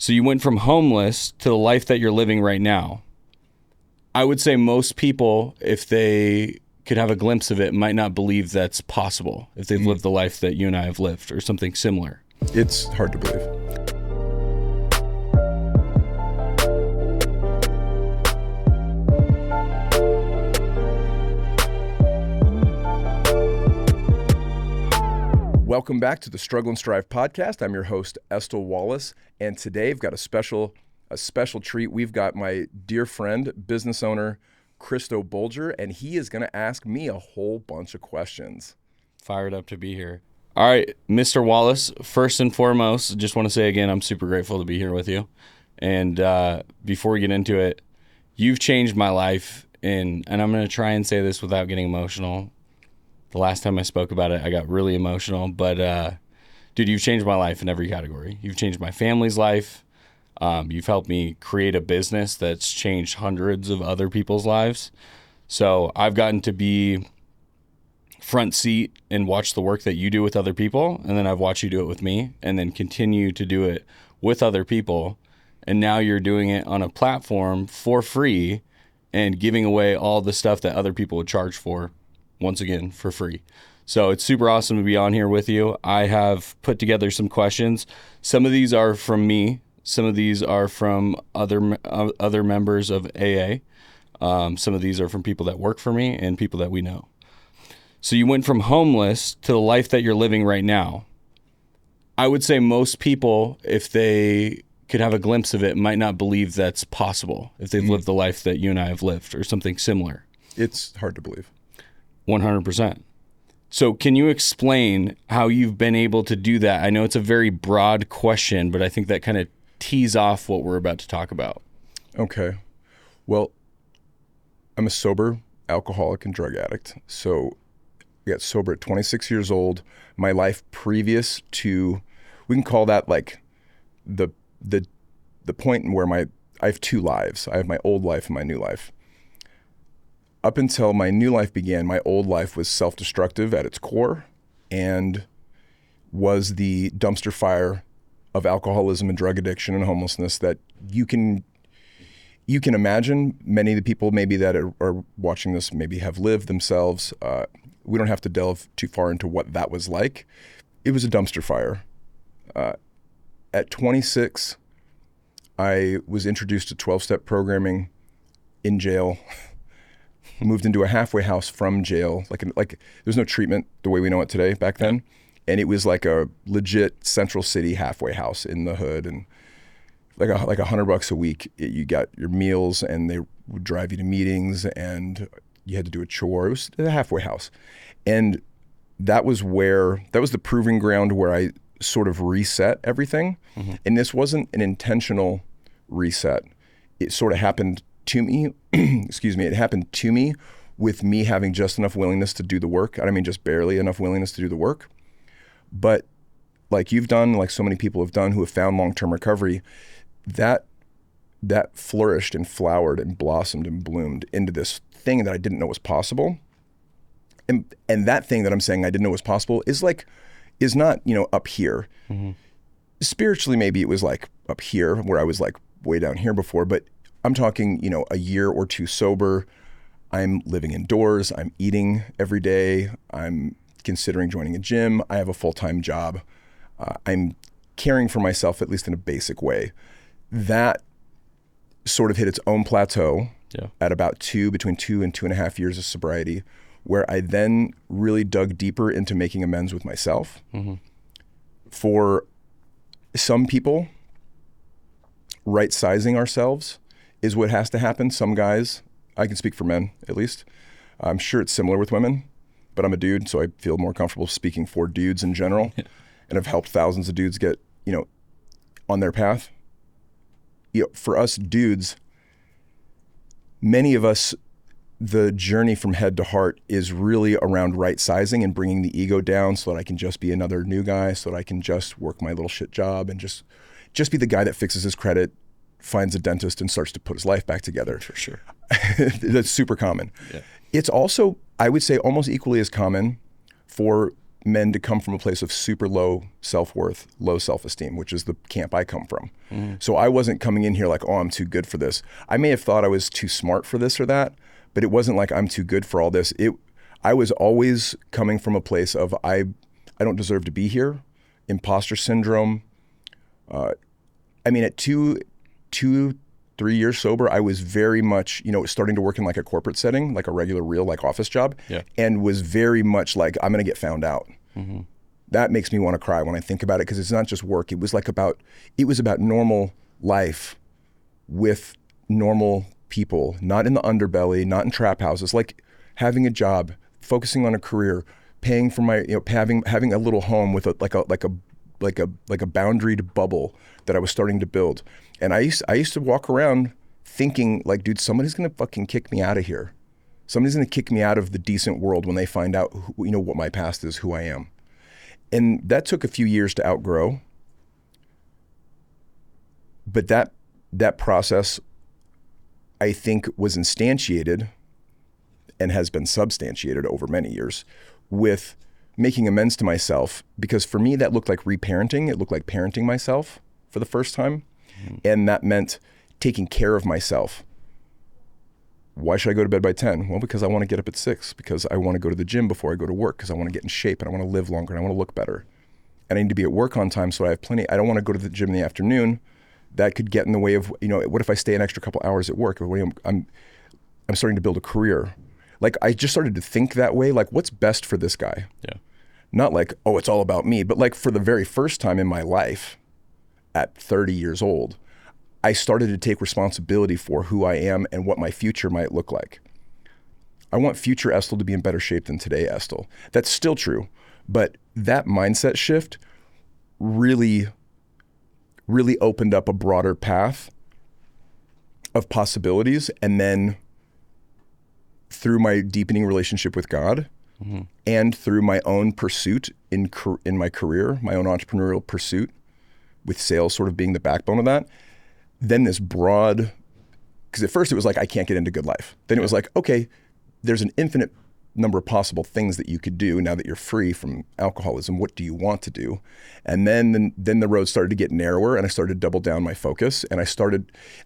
So you went from homeless to the life that you're living right now. I would say most people, if they could have a glimpse of it, might not believe that's possible if they've lived the life that you and I have lived or something similar. It's hard to believe. Welcome back to the Struggle and Strive podcast. I'm your host, Estil Wallce, and today I've got a special treat. We've got my dear friend, business owner, Christo Bolger, and he is going to ask me a whole bunch of questions. Fired up to be here. All right, Mr. Wallce, first and foremost, just want to say again, I'm super grateful to be here with you. And before we get into it, you've changed my life, and I'm going to try and say this without getting emotional. The last time I spoke about it, I got really emotional, but dude, you've changed my life in every category. You've changed my family's life. You've helped me create a business that's changed hundreds of other people's lives. So I've gotten to be front seat and watch the work that you do with other people. And then I've watched you do it with me and then continue to do it with other people. And now you're doing it on a platform for free and giving away all the stuff that other people would charge for, once again, for free. So it's super awesome to be on here with you. I have put together some questions. Some of these are from me. Some of these are from other members of AA. Some of these are from people that work for me and people that we know. So you went from homeless to the life that you're living right now. I would say most people, if they could have a glimpse of it, might not believe that's possible if they've lived the life that you and I have lived or something similar. It's hard to believe. 100%. So can you explain how you've been able to do that? I know it's a very broad question, but I think that kind of tees off what we're about to talk about. Okay. Well, I'm a sober alcoholic and drug addict. So I got sober at 26 years old. My life previous to, we can call that like the point where I have two lives. I have my old life and my new life. Up until my new life began, my old life was self-destructive at its core and was the dumpster fire of alcoholism and drug addiction and homelessness that you can imagine. Many of the people maybe that are watching this maybe have lived themselves. We don't have to delve too far into what that was like. It was a dumpster fire. At 26, I was introduced to 12-step programming in jail. Moved into a halfway house from jail. Like there's no treatment the way we know it today back then. And it was like a legit Central City halfway house in the hood, and like $100 a week. You got your meals and they would drive you to meetings and you had to do a chore. It was a halfway house. And that was the proving ground where I sort of reset everything. Mm-hmm. And this wasn't an intentional reset. It sort of happened to me, it happened to me with me having just enough willingness to do the work. I don't mean just barely enough willingness to do the work. But like you've done, like so many people have done who have found long-term recovery, that flourished and flowered and blossomed and bloomed into this thing that I didn't know was possible. And that thing that I'm saying I didn't know was possible is not, up here. Mm-hmm. Spiritually, maybe it was like up here where I was like way down here before, but I'm talking, a year or two sober. I'm living indoors. I'm eating every day. I'm considering joining a gym. I have a full-time job. I'm caring for myself, at least in a basic way. That sort of hit its own plateau at about between 2 and 2.5 years of sobriety, where I then really dug deeper into making amends with myself. Mm-hmm. For some people, right-sizing ourselves is what has to happen. Some guys, I can speak for men at least. I'm sure it's similar with women, but I'm a dude, so I feel more comfortable speaking for dudes in general. And I've helped thousands of dudes get, on their path. For us dudes, many of us, the journey from head to heart is really around right-sizing and bringing the ego down so that I can just be another new guy, so that I can just work my little shit job and just be the guy that fixes his credit, finds a dentist, and starts to put his life back together. For sure. That's super common. Yeah. It's also, I would say, almost equally as common for men to come from a place of super low self-worth, low self-esteem, which is the camp I come from. So I wasn't coming in here like, oh, I'm too good for this. I may have thought I was too smart for this or that, but it wasn't like I'm too good for all this. I was always coming from a place of I don't deserve to be here, imposter syndrome. I mean, at 3 years sober, I was very much, starting to work in like a corporate setting, like a regular real like office job, and was very much like, I'm going to get found out. That makes me want to cry when I think about it, because it's not just work. It was about normal life with normal people, not in the underbelly, not in trap houses, like having a job, focusing on a career, paying for my, having a little home with a boundaried bubble that I was starting to build. And I used to walk around thinking like, dude, somebody's going to fucking kick me out of here. Somebody's going to kick me out of the decent world when they find out what my past is, who I am. And that took a few years to outgrow. But that process, I think, was instantiated and has been substantiated over many years with making amends to myself, because for me that looked like reparenting. It looked like parenting myself for the first time. And that meant taking care of myself. Why should I go to bed by 10? Well, because I want to get up at 6, because I want to go to the gym before I go to work, because I want to get in shape and I want to live longer and I want to look better. And I need to be at work on time, so I have plenty. I don't want to go to the gym in the afternoon. That could get in the way of, what if I stay an extra couple hours at work? I'm starting to build a career. Like, I just started to think that way, like, what's best for this guy? Yeah. Not like, oh, it's all about me, but like for the very first time in my life, at 30 years old, I started to take responsibility for who I am and what my future might look like. I want future Estil to be in better shape than today Estil. That's still true, but that mindset shift really, really opened up a broader path of possibilities. And then through my deepening relationship with God, and through my own pursuit in my career, my own entrepreneurial pursuit, with sales sort of being the backbone of that, then this broad, because at first it was like, I can't get into good life. Then it was like, okay, there's an infinite number of possible things that you could do now that you're free from alcoholism. What do you want to do? And then the road started to get narrower, and I started to double down my focus. And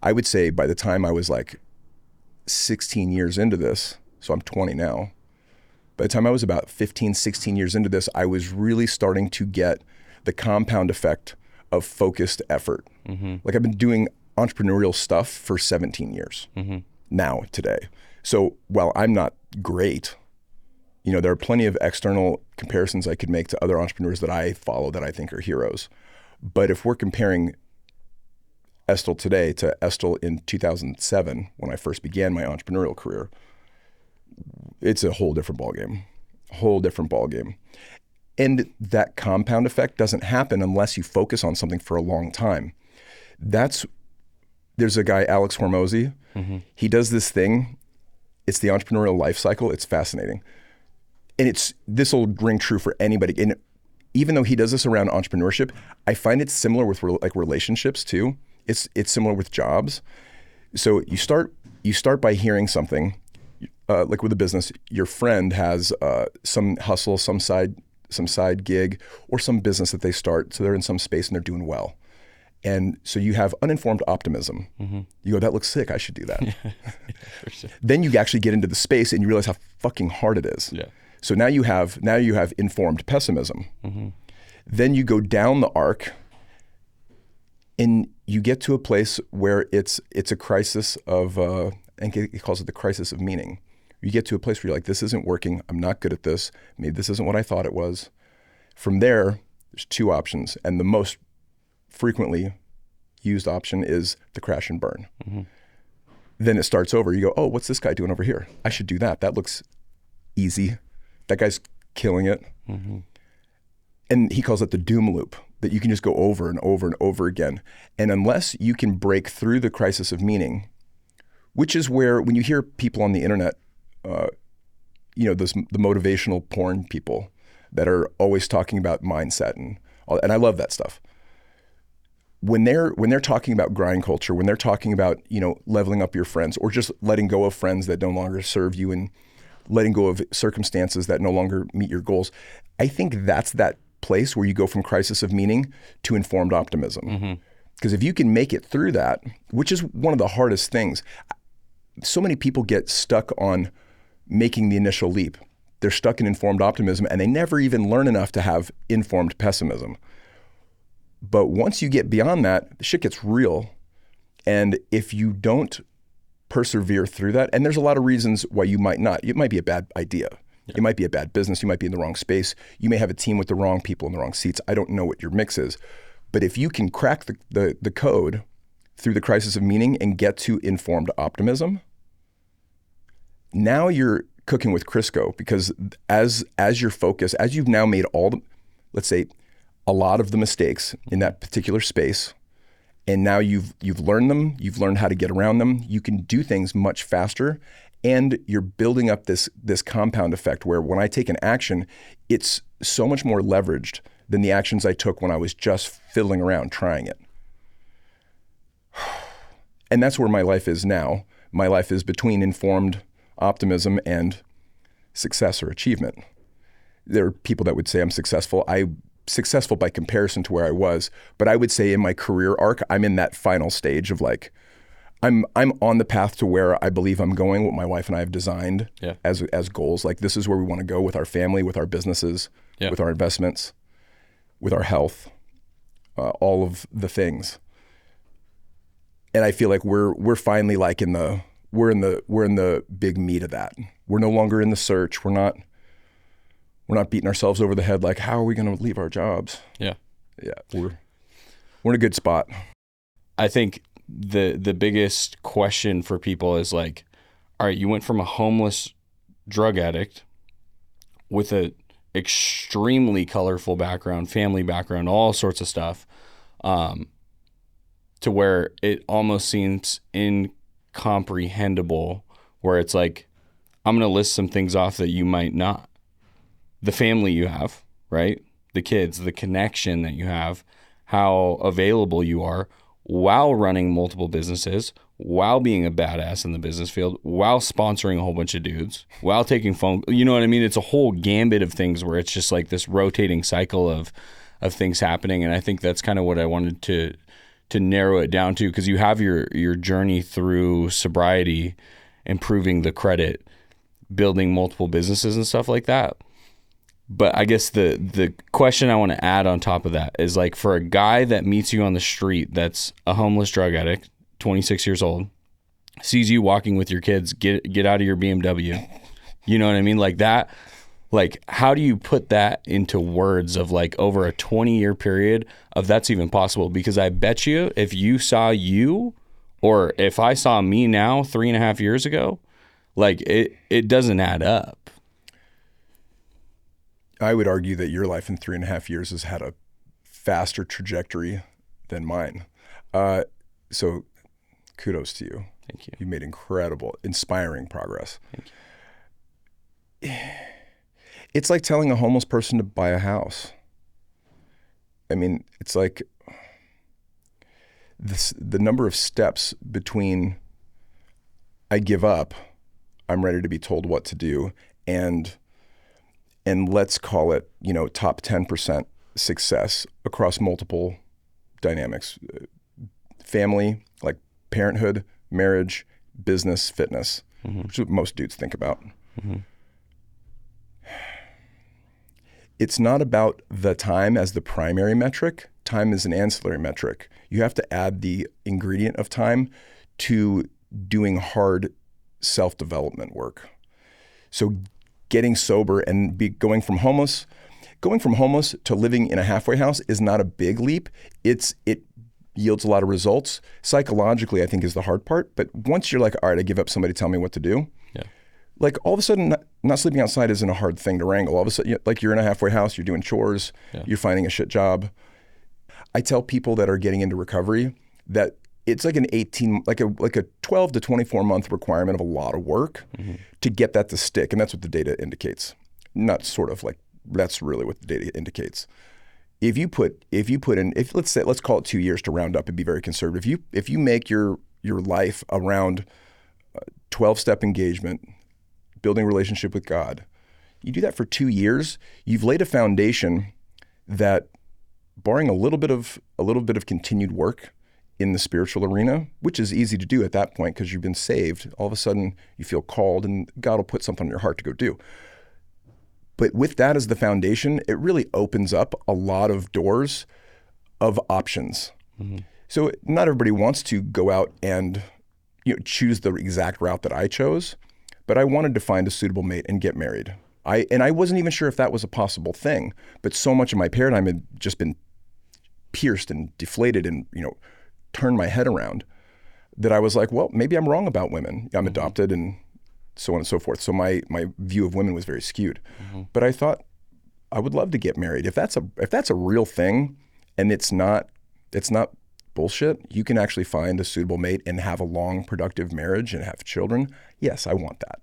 I would say by the time I was like 16 years into this, so I'm 20 now, by the time I was about 15, 16 years into this, I was really starting to get the compound effect of focused effort. Like, I've been doing entrepreneurial stuff for 17 years now today. So while I'm not great, there are plenty of external comparisons I could make to other entrepreneurs that I follow that I think are heroes. But if we're comparing Estil today to Estil in 2007, when I first began my entrepreneurial career, it's a whole different ballgame. And that compound effect doesn't happen unless you focus on something for a long time. There's a guy, Alex Hormozy. He does this thing. It's the entrepreneurial life cycle. It's fascinating. And this will ring true for anybody. And even though he does this around entrepreneurship, I find it similar with like relationships too. It's similar with jobs. So you start by hearing something, like with a business, your friend has some hustle, some side gig, or some business that they start. So they're in some space and they're doing well. And so you have uninformed optimism. You go, that looks sick, I should do that. For sure. Then you actually get into the space and you realize how fucking hard it is. Yeah. So now you have informed pessimism. Then you go down the arc and you get to a place where it's a crisis of, I think he calls it the crisis of meaning. You get to a place where you're like, this isn't working. I'm not good at this. Maybe this isn't what I thought it was. From there, there's two options. And the most frequently used option is the crash and burn. Then it starts over. You go, oh, what's this guy doing over here? I should do that. That looks easy. That guy's killing it. And he calls it the doom loop, that you can just go over and over and over again. And unless you can break through the crisis of meaning, which is where, when you hear people on the internet, the motivational porn people that are always talking about mindset and I love that stuff. When they're talking about grind culture, when they're talking about, leveling up your friends or just letting go of friends that no longer serve you, and letting go of circumstances that no longer meet your goals. I think that's that place where you go from crisis of meaning to informed optimism. Because if you can make it through that, which is one of the hardest things, so many people get stuck on making the initial leap. They're stuck in informed optimism and they never even learn enough to have informed pessimism. But once you get beyond that, the shit gets real. And if you don't persevere through that, and there's a lot of reasons why you might not. It might be a bad idea. It might be a bad business. You might be in the wrong space. You may have a team with the wrong people in the wrong seats. I don't know what your mix is. But if you can crack the code through the crisis of meaning and get to informed optimism, now you're cooking with Crisco, because as your focus, as you've now made all the, let's say, a lot of the mistakes in that particular space, and now you've learned them, you've learned how to get around them, you can do things much faster, and you're building up this compound effect where when I take an action, it's so much more leveraged than the actions I took when I was just fiddling around trying it. And that's where my life is now. My life is between informed optimism and success or achievement. There are people that would say I'm successful. I'm successful by comparison to where I was, but I would say in my career arc, I'm in that final stage of like, I'm on the path to where I believe I'm going, what my wife and I have designed as goals. Like, this is where we want to go with our family, with our businesses, with our investments, with our health, all of the things. And I feel like we're finally like we're in the big meat of that. We're no longer in the search. We're not beating ourselves over the head like, how are we going to leave our jobs? Yeah. We're in a good spot. I think the biggest question for people is like, all right, you went from a homeless drug addict with a extremely colorful background, family background, all sorts of stuff, to where it almost seems incomprehensible, where it's like, I'm going to list some things off that you might not. The family you have, right? The kids, the connection that you have, how available you are while running multiple businesses, while being a badass in the business field, while sponsoring a whole bunch of dudes, while taking phone, you know what I mean? It's a whole gambit of things where it's just like this rotating cycle of things happening. And I think that's kind of what I wanted to narrow it down to, because you have your journey through sobriety, improving the credit, building multiple businesses and stuff like that. But I guess the question I want to add on top of that is like, for a guy that meets you on the street that's a homeless drug addict, 26 years old, sees you walking with your kids, get out of your BMW. You know what I mean? Like that, like, how do you put that into words of like over a 20-year period of that's even possible? Because I bet you if you saw you, or if I saw me now 3.5 years ago, like it doesn't add up. I would argue that your life in 3.5 years has had a faster trajectory than mine. So kudos to you. Thank you. You made incredible, inspiring progress. Thank you. It's like telling a homeless person to buy a house. I mean, it's like the number of steps between I give up, I'm ready to be told what to do, and let's call it, top 10% success across multiple dynamics. Family, like parenthood, marriage, business, fitness, which is what most dudes think about. It's not about the time as the primary metric. Time is an ancillary metric. You have to add the ingredient of time to doing hard self-development work. So getting sober and going from homeless to living in a halfway house is not a big leap. It yields a lot of results. Psychologically, I think, is the hard part. But once you're like, all right, I give up, somebody tell me what to do. Like, all of a sudden, not sleeping outside isn't a hard thing to wrangle. All of a sudden, like, you're in a halfway house, you're doing chores, you're finding a shit job. I tell people that are getting into recovery that it's like a 12 to 24 month requirement of a lot of work to get that to stick. And that's what the data indicates. Not sort of like, that's really what the data indicates. If let's call it 2 years to round up and be very conservative. If you make your life around 12-step engagement, building a relationship with God. You do that for 2 years, you've laid a foundation that, barring a little bit of continued work in the spiritual arena, which is easy to do at that point because you've been saved, all of a sudden you feel called and God will put something on your heart to go do. But with that as the foundation, it really opens up a lot of doors of options. Mm-hmm. So not everybody wants to go out and choose the exact route that I chose, but I wanted to find a suitable mate and get married. I wasn't even sure if that was a possible thing, but so much of my paradigm had just been pierced and deflated and turned my head around that I was like, well, maybe I'm wrong about women. I'm adopted and so on and so forth. So my view of women was very skewed. Mm-hmm. But I thought I would love to get married. If that's a real thing and it's not bullshit, you can actually find a suitable mate and have a long, productive marriage and have children. Yes, I want that.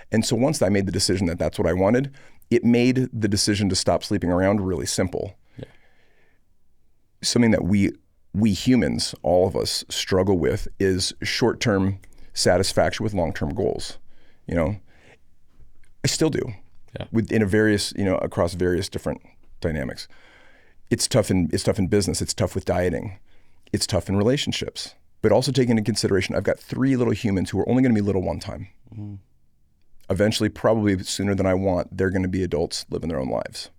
And so once I made the decision that that's what I wanted, it made the decision to stop sleeping around really simple. Yeah. Something that we humans, all of us, struggle with is short-term satisfaction with long-term goals. I still do. Yeah. Across various different dynamics. It's tough in business. It's tough with dieting. It's tough in relationships. But also take into consideration, I've got 3 little humans who are only going to be little one time. Mm-hmm. Eventually, probably sooner than I want, they're going to be adults living their own lives.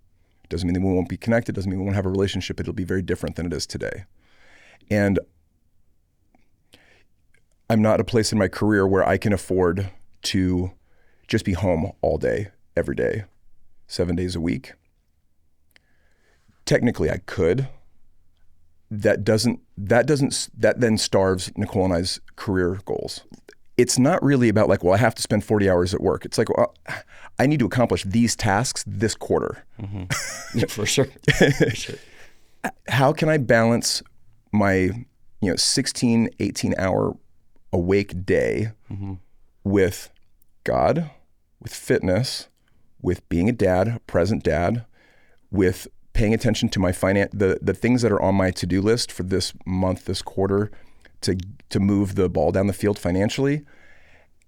Doesn't mean that we won't be connected. Doesn't mean we won't have a relationship. It'll be very different than it is today. And I'm not at a place in my career where I can afford to just be home all day, every day, 7 days a week. Technically, I could. That then starves Nicole and I's career goals. It's not really about I have to spend 40 hours at work. It's well, I need to accomplish these tasks this quarter. Mm-hmm. For sure. How can I balance my 16, 18 hour awake day with God, with fitness, with being a dad, a present dad, with paying attention to my the things that are on my to-do list for this month, this quarter, to move the ball down the field financially,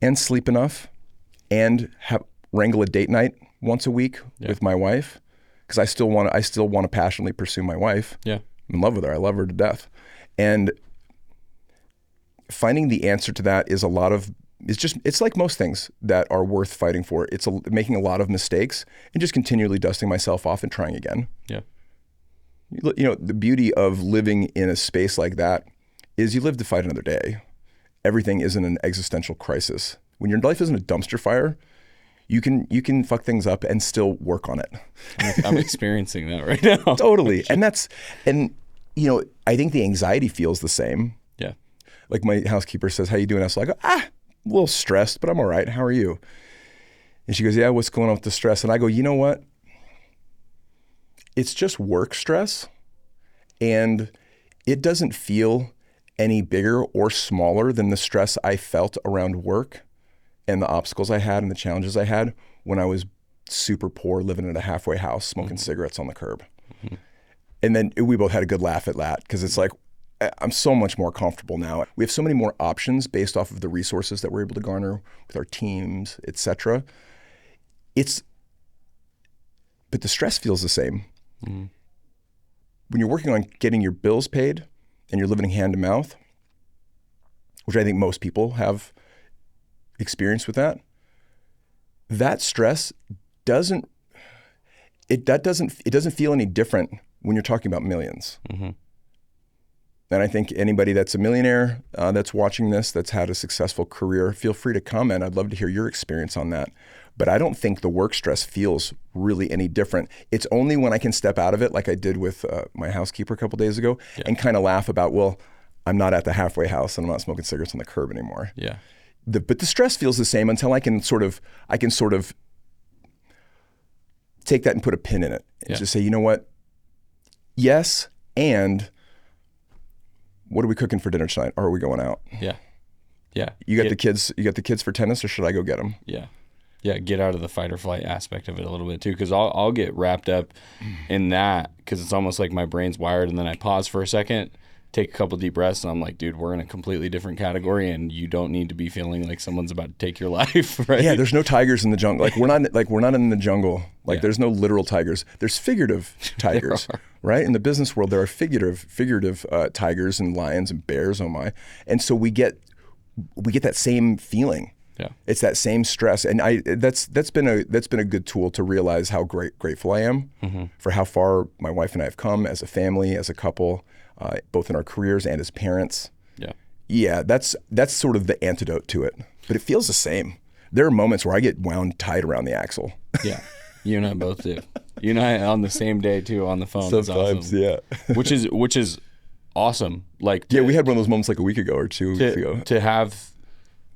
and sleep enough, and wrangle a date night once a week with my wife, because I still want to passionately pursue my wife. Yeah, I'm in love with her. I love her to death, and finding the answer to that is it's like most things that are worth fighting for. It's making a lot of mistakes and just continually dusting myself off and trying again. Yeah. The beauty of living in a space like that is you live to fight another day. Everything isn't an existential crisis. When your life isn't a dumpster fire, you can fuck things up and still work on it. I'm experiencing that right now. Totally. And I think the anxiety feels the same. Yeah. Like my housekeeper says, "How you doing?" I go, a little stressed, but I'm all right. How are you? And she goes, "Yeah, what's going on with the stress?" And I go, you know what? It's just work stress, and it doesn't feel any bigger or smaller than the stress I felt around work and the obstacles I had and the challenges I had when I was super poor, living in a halfway house, smoking cigarettes on the curb. Mm-hmm. And then we both had a good laugh at that, because it's like, I'm so much more comfortable now. We have so many more options based off of the resources that we're able to garner with our teams, et cetera. But the stress feels the same. Mm-hmm. When you're working on getting your bills paid and you're living hand to mouth, which I think most people have experience with that stress doesn't feel any different when you're talking about millions. Mm-hmm. And I think anybody that's a millionaire that's watching this, that's had a successful career, feel free to comment. I'd love to hear your experience on that. But I don't think the work stress feels really any different. It's only when I can step out of it, like I did with my housekeeper a couple days ago, and kind of laugh about, well, I'm not at the halfway house and I'm not smoking cigarettes on the curb anymore. Yeah. But the stress feels the same until I can sort of take that and put a pin in it and just say, you know what? Yes, and what are we cooking for dinner tonight? Or are we going out? Yeah. Yeah. You got the kids for tennis, or should I go get them? Yeah. Yeah, get out of the fight or flight aspect of it a little bit too, because I'll get wrapped up in that, because it's almost like my brain's wired, and then I pause for a second take a couple deep breaths, and I'm like, dude, we're in a completely different category, and you don't need to be feeling like someone's about to take your life, right? Yeah, there's no tigers in the jungle. Like we're not in the jungle. Like there's no literal tigers. There's figurative tigers, right? In the business world, there are figurative tigers and lions and bears. Oh my! And so we get that same feeling. Yeah, it's that same stress, and that's been a good tool to realize how grateful I am for how far my wife and I have come as a family, as a couple. Both in our careers and as parents. Yeah, that's sort of the antidote to it. But it feels the same. There are moments where I get wound tight around the axle. Yeah, you and I both do. You and I on the same day too on the phone. Sometimes, awesome. Yeah. which is awesome. Like we had one of those moments like a week ago or 2 weeks ago. To have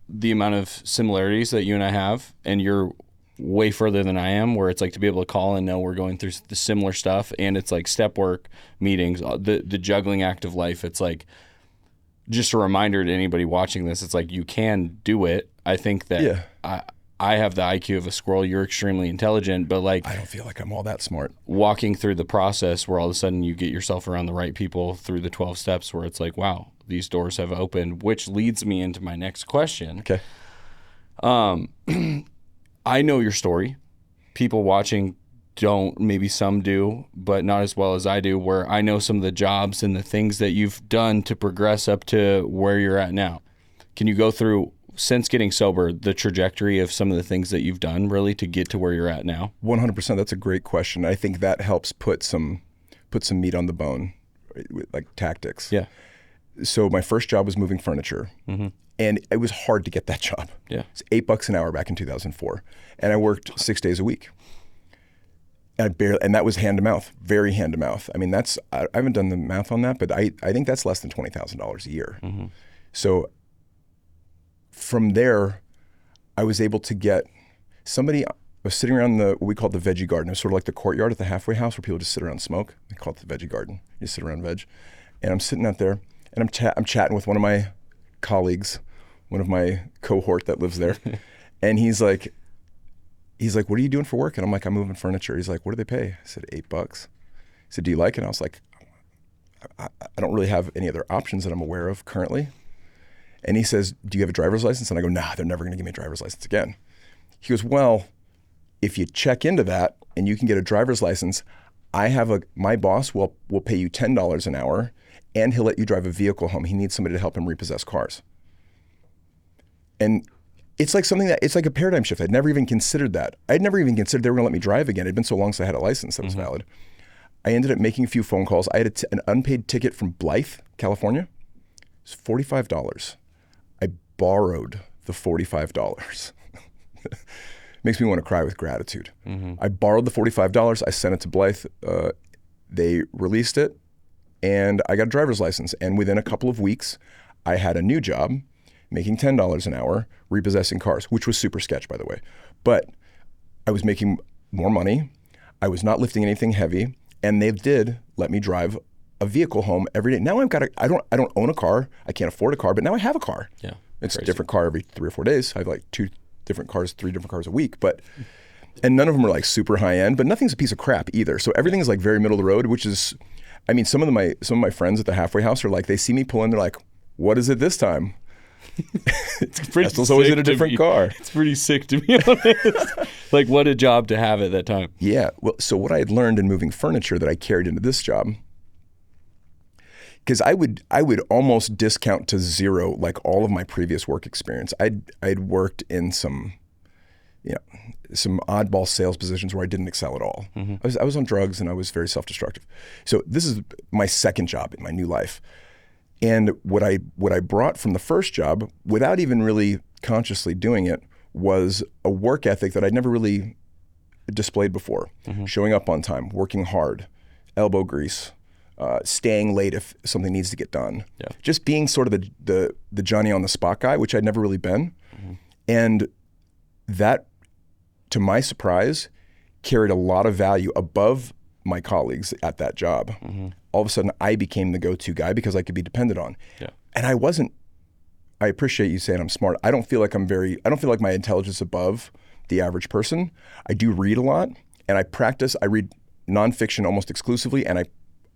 the amount of similarities that you and I have, and you're way further than I am, where it's like to be able to call and know we're going through the similar stuff, and it's like step work, meetings, the juggling act of life. It's like just a reminder to anybody watching this. It's like you can do it. I think that I have the IQ of a squirrel. You're extremely intelligent, but like I don't feel like I'm all that smart. Walking through the process where all of a sudden you get yourself around the right people through the 12 steps, where it's like, wow, these doors have opened, which leads me into my next question. Okay. I know your story. People watching don't, maybe some do, but not as well as I do, where I know some of the jobs and the things that you've done to progress up to where you're at now. Can you go through, since getting sober, the trajectory of some of the things that you've done really to get to where you're at now? 100%. That's a great question. I think that helps put some meat on the bone, like tactics. Yeah. So my first job was moving furniture. And it was hard to get that job. Yeah. It's $8 an hour back in 2004. And I worked 6 days a week. And that was hand to mouth, very hand to mouth. I mean, I haven't done the math on that, but I think that's less than $20,000 a year. So from there, I was able to get I was sitting around what we called the veggie garden. It was sort of like the courtyard at the halfway house where people just sit around and smoke. They call it the veggie garden. You sit around veg. And I'm sitting out there and I'm chatting with one of my colleagues, one of my cohort that lives there. And he's like, what are you doing for work? And I'm like, I'm moving furniture. He's like, what do they pay? I said, $8. He said, do you like it? And I was like, I don't really have any other options that I'm aware of currently. And he says, do you have a driver's license? And I go, nah, they're never going to give me a driver's license again. He goes, well, if you check into that and you can get a driver's license, my boss will pay you $10 an hour, and he'll let you drive a vehicle home. He needs somebody to help him repossess cars. And it's like it's like a paradigm shift. I'd never even considered that. I'd never even considered they were gonna let me drive again. It'd been so long since I had a license that was valid. I ended up making a few phone calls. I had an unpaid ticket from Blythe, California. It was $45. I borrowed the $45. Makes me want to cry with gratitude. I borrowed the $45. I sent it to Blythe. They released it, and I got a driver's license. And within a couple of weeks, I had a new job, making $10 an hour, repossessing cars, which was super sketch, by the way. But I was making more money. I was not lifting anything heavy, and they did let me drive a vehicle home every day. Now I don't own a car. I can't afford a car, but now I have a car. Yeah, it's a different car every 3 or 4 days. I have like 3 different cars a week, and none of them are like super high end, but nothing's a piece of crap either. So everything is like very middle of the road, which is, I mean, some of my friends at the halfway house are like, they see me pull in, they're like, what is it this time? Estil's always in a different car. It's pretty sick, to be honest. Like, what a job to have at that time. Yeah. Well, so what I had learned in moving furniture that I carried into this job, because I would almost discount to zero like all of my previous work experience. I'd worked in some oddball sales positions where I didn't excel at all. I was on drugs and I was very self-destructive. So this is my second job in my new life. And what I brought from the first job, without even really consciously doing it, was a work ethic that I'd never really displayed before. Showing up on time, working hard, elbow grease, staying late if something needs to get done. Yeah. Just being sort of the Johnny on the spot guy, which I'd never really been. And that, to my surprise, carried a lot of value above my colleagues at that job. All of a sudden, I became the go-to guy because I could be depended on. Yeah. And I appreciate you saying I'm smart. I don't feel like my intelligence is above the average person. I do read a lot, and I read nonfiction almost exclusively, and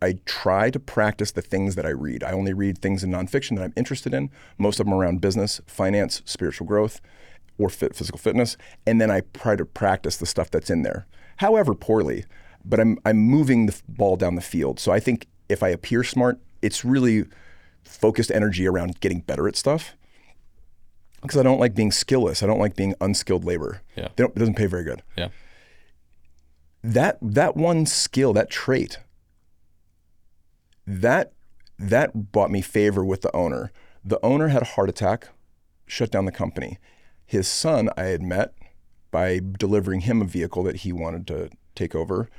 I try to practice the things that I read. I only read things in nonfiction that I'm interested in. Most of them around business, finance, spiritual growth, or physical fitness. And then I try to practice the stuff that's in there, however poorly. But I'm moving the ball down the field. So I think if I appear smart, it's really focused energy around getting better at stuff. Because I don't like being skillless. I don't like being unskilled labor. Yeah. It doesn't pay very good. Yeah. That one skill, that trait, that bought me favor with the owner. The owner had a heart attack, shut down the company. His son I had met by delivering him a vehicle that he wanted to take over,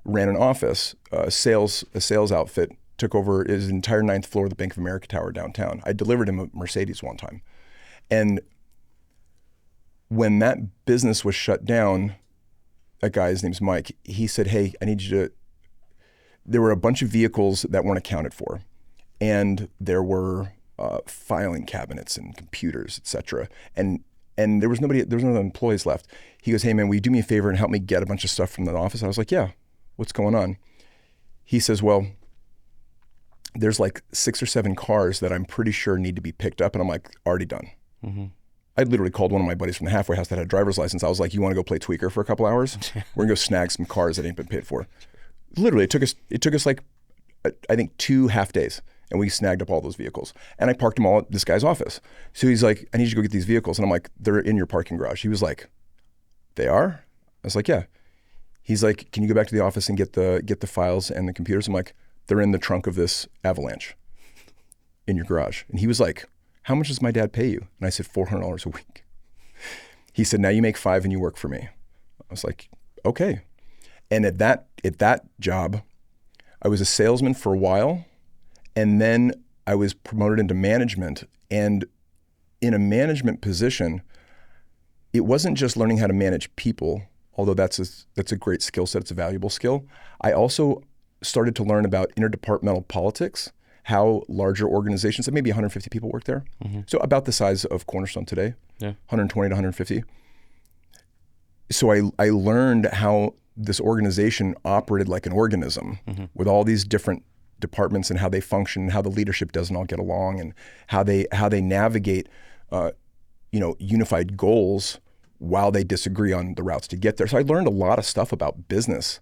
ran an office, a sales outfit, took over his entire 9th floor of the Bank of America Tower downtown. I delivered him a Mercedes one time. And when that business was shut down, that guy, his name's Mike, he said, hey, I need you to, there were a bunch of vehicles that weren't accounted for. And there were filing cabinets and computers, et cetera. And there was no employees left. He goes, hey man, will you do me a favor and help me get a bunch of stuff from the office? I was like, yeah, what's going on? He says, well, there's like 6 or 7 cars that I'm pretty sure need to be picked up. And I'm like, already done. Mm-hmm. I literally called one of my buddies from the halfway house that had a driver's license. I was like, you want to go play tweaker for a couple hours? We're gonna go snag some cars that ain't been paid for. Literally, it took us like, I think 2 half days. And we snagged up all those vehicles. And I parked them all at this guy's office. So he's like, I need you to go get these vehicles. And I'm like, they're in your parking garage. He was like, they are? I was like, yeah. He's like, can you go back to the office and get the files and the computers? I'm like, they're in the trunk of this Avalanche in your garage. And he was like, how much does my dad pay you? And I said, $400 a week. He said, now you make 5 and you work for me. I was like, okay. And at that job, I was a salesman for a while. And then I was promoted into management. And in a management position, it wasn't just learning how to manage people, although that's a great skill set. It's a valuable skill. I also started to learn about interdepartmental politics, how larger organizations, and maybe 150 people work there. Mm-hmm. So about the size of Cornerstone today, 120 to 150. So I learned how this organization operated like an organism with all these different departments and how they function, how the leadership doesn't all get along, and how they navigate unified goals while they disagree on the routes to get there. So I learned a lot of stuff about business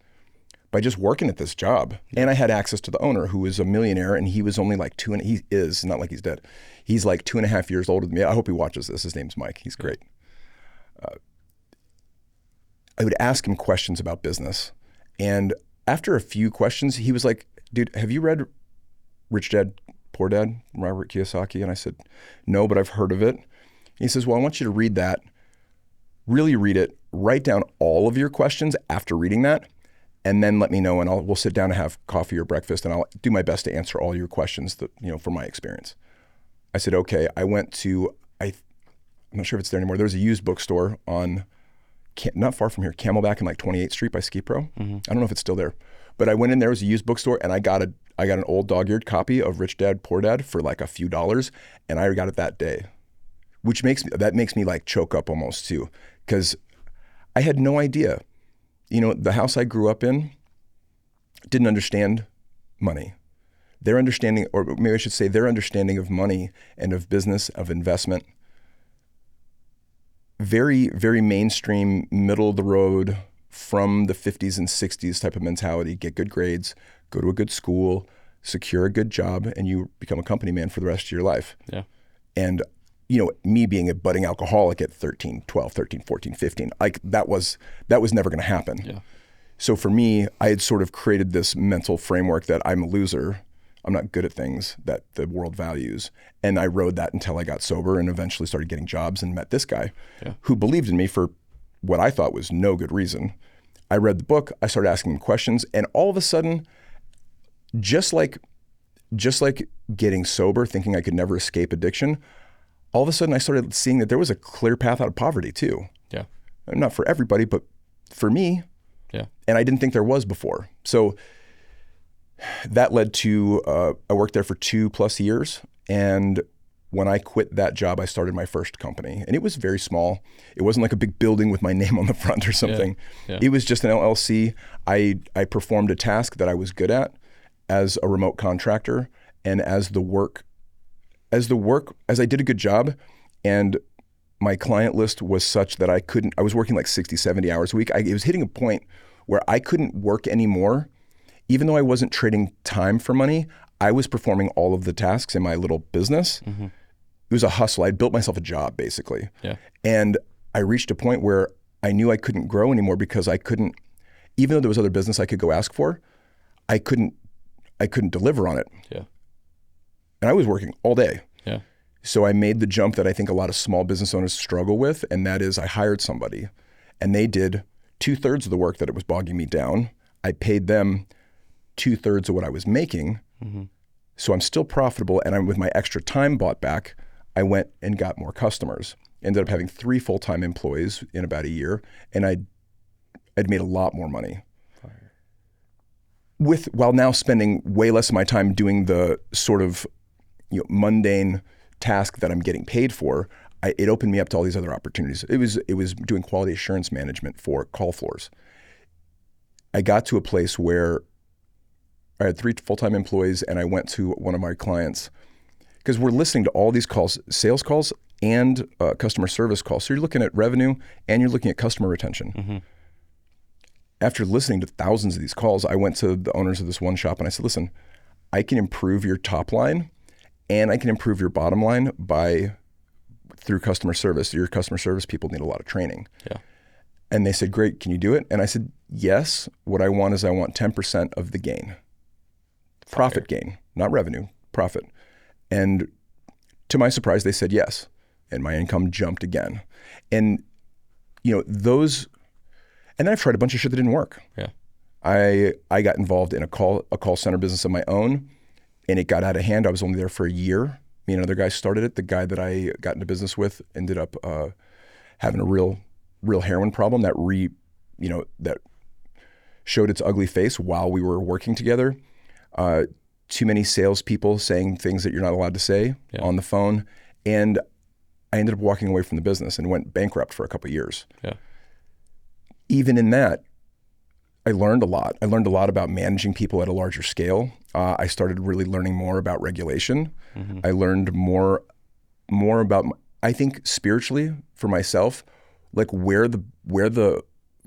by just working at this job. And I had access to the owner, who is a millionaire, and he was only like he is, not like he's dead. He's like 2.5 years older than me. I hope he watches this. His name's Mike. He's great. I would ask him questions about business. And after a few questions, he was like, dude, have you read Rich Dad, Poor Dad, Robert Kiyosaki? And I said, no, but I've heard of it. And he says, well, I want you to read that, really read it, write down all of your questions after reading that, and then let me know, and we'll sit down and have coffee or breakfast, and I'll do my best to answer all your questions from my experience. I said, okay. I went to, I'm not sure if it's there anymore. There's a used bookstore on, not far from here, Camelback and like 28th Street by Ski Pro. Mm-hmm. I don't know if it's still there. But I went in there, it was a used bookstore, and I got an old dog-eared copy of Rich Dad, Poor Dad for like a few dollars, and I got it that day, which makes me like choke up almost too, because I had no idea. The house I grew up in didn't understand money. Their understanding, or maybe I should say their understanding of money and of business, of investment, very, very mainstream, middle of the road, from the 50s and 60s type of mentality. Get good grades, go to a good school, secure a good job, and you become a company man for the rest of your life. Yeah. And me being a budding alcoholic at 12, 13, 14, 15, like that was never going to happen. Yeah. So for me, I had sort of created this mental framework that I'm a loser. I'm not good at things that the world values. And I rode that until I got sober and eventually started getting jobs and met this guy who believed in me for what I thought was no good reason. I read the book, I started asking him questions, and all of a sudden, just like getting sober, thinking I could never escape addiction, all of a sudden I started seeing that there was a clear path out of poverty too. Yeah. Not for everybody, but for me. Yeah. And I didn't think there was before. So that led to, I worked there for 2+ years. And when I quit that job, I started my first company. And it was very small. It wasn't like a big building with my name on the front or something. Yeah. Yeah. It was just an LLC. I performed a task that I was good at. as a remote contractor, and as I did a good job, and my client list was such that I was working like 60, 70 hours a week. It was hitting a point where I couldn't work anymore. Even though I wasn't trading time for money, I was performing all of the tasks in my little business. Mm-hmm. It was a hustle. I'd built myself a job, basically. Yeah. And I reached a point where I knew I couldn't grow anymore because I couldn't, even though there was other business I could go ask for, I couldn't deliver on it. Yeah. And I was working all day. Yeah. So I made the jump that I think a lot of small business owners struggle with, and that is I hired somebody, and they did 2/3 of the work that it was bogging me down. I paid them 2/3 of what I was making. Mm-hmm. So I'm still profitable, and with my extra time bought back, I went and got more customers. Ended up having 3 full-time employees in about a year, and I'd made a lot more money. While now spending way less of my time doing the sort of mundane task that I'm getting paid for, it opened me up to all these other opportunities. It was doing quality assurance management for call floors. I got to a place where I had 3 full-time employees, and I went to one of my clients because we're listening to all these calls, sales calls and customer service calls. So you're looking at revenue and you're looking at customer retention. Mm-hmm. After listening to thousands of these calls, I went to the owners of this one shop and I said, listen, I can improve your top line and I can improve your bottom line through customer service. Your customer service people need a lot of training. Yeah. And they said, great, can you do it? And I said, yes. What I want is 10% of the gain. Profit gain, not revenue, profit. And to my surprise, they said yes. And my income jumped again. And and then I've tried a bunch of shit that didn't work. Yeah. I got involved in a call center business of my own, and it got out of hand. I was only there for a year. Me and another guy started it. The guy that I got into business with ended up having a real heroin problem that showed its ugly face while we were working together. Too many salespeople saying things that you're not allowed to say on the phone, and I ended up walking away from the business and went bankrupt for a couple of years. Yeah. Even in that, I learned a lot. I learned a lot about managing people at a larger scale. I started really learning more about regulation. Mm-hmm. I learned more about, I think spiritually for myself, like where the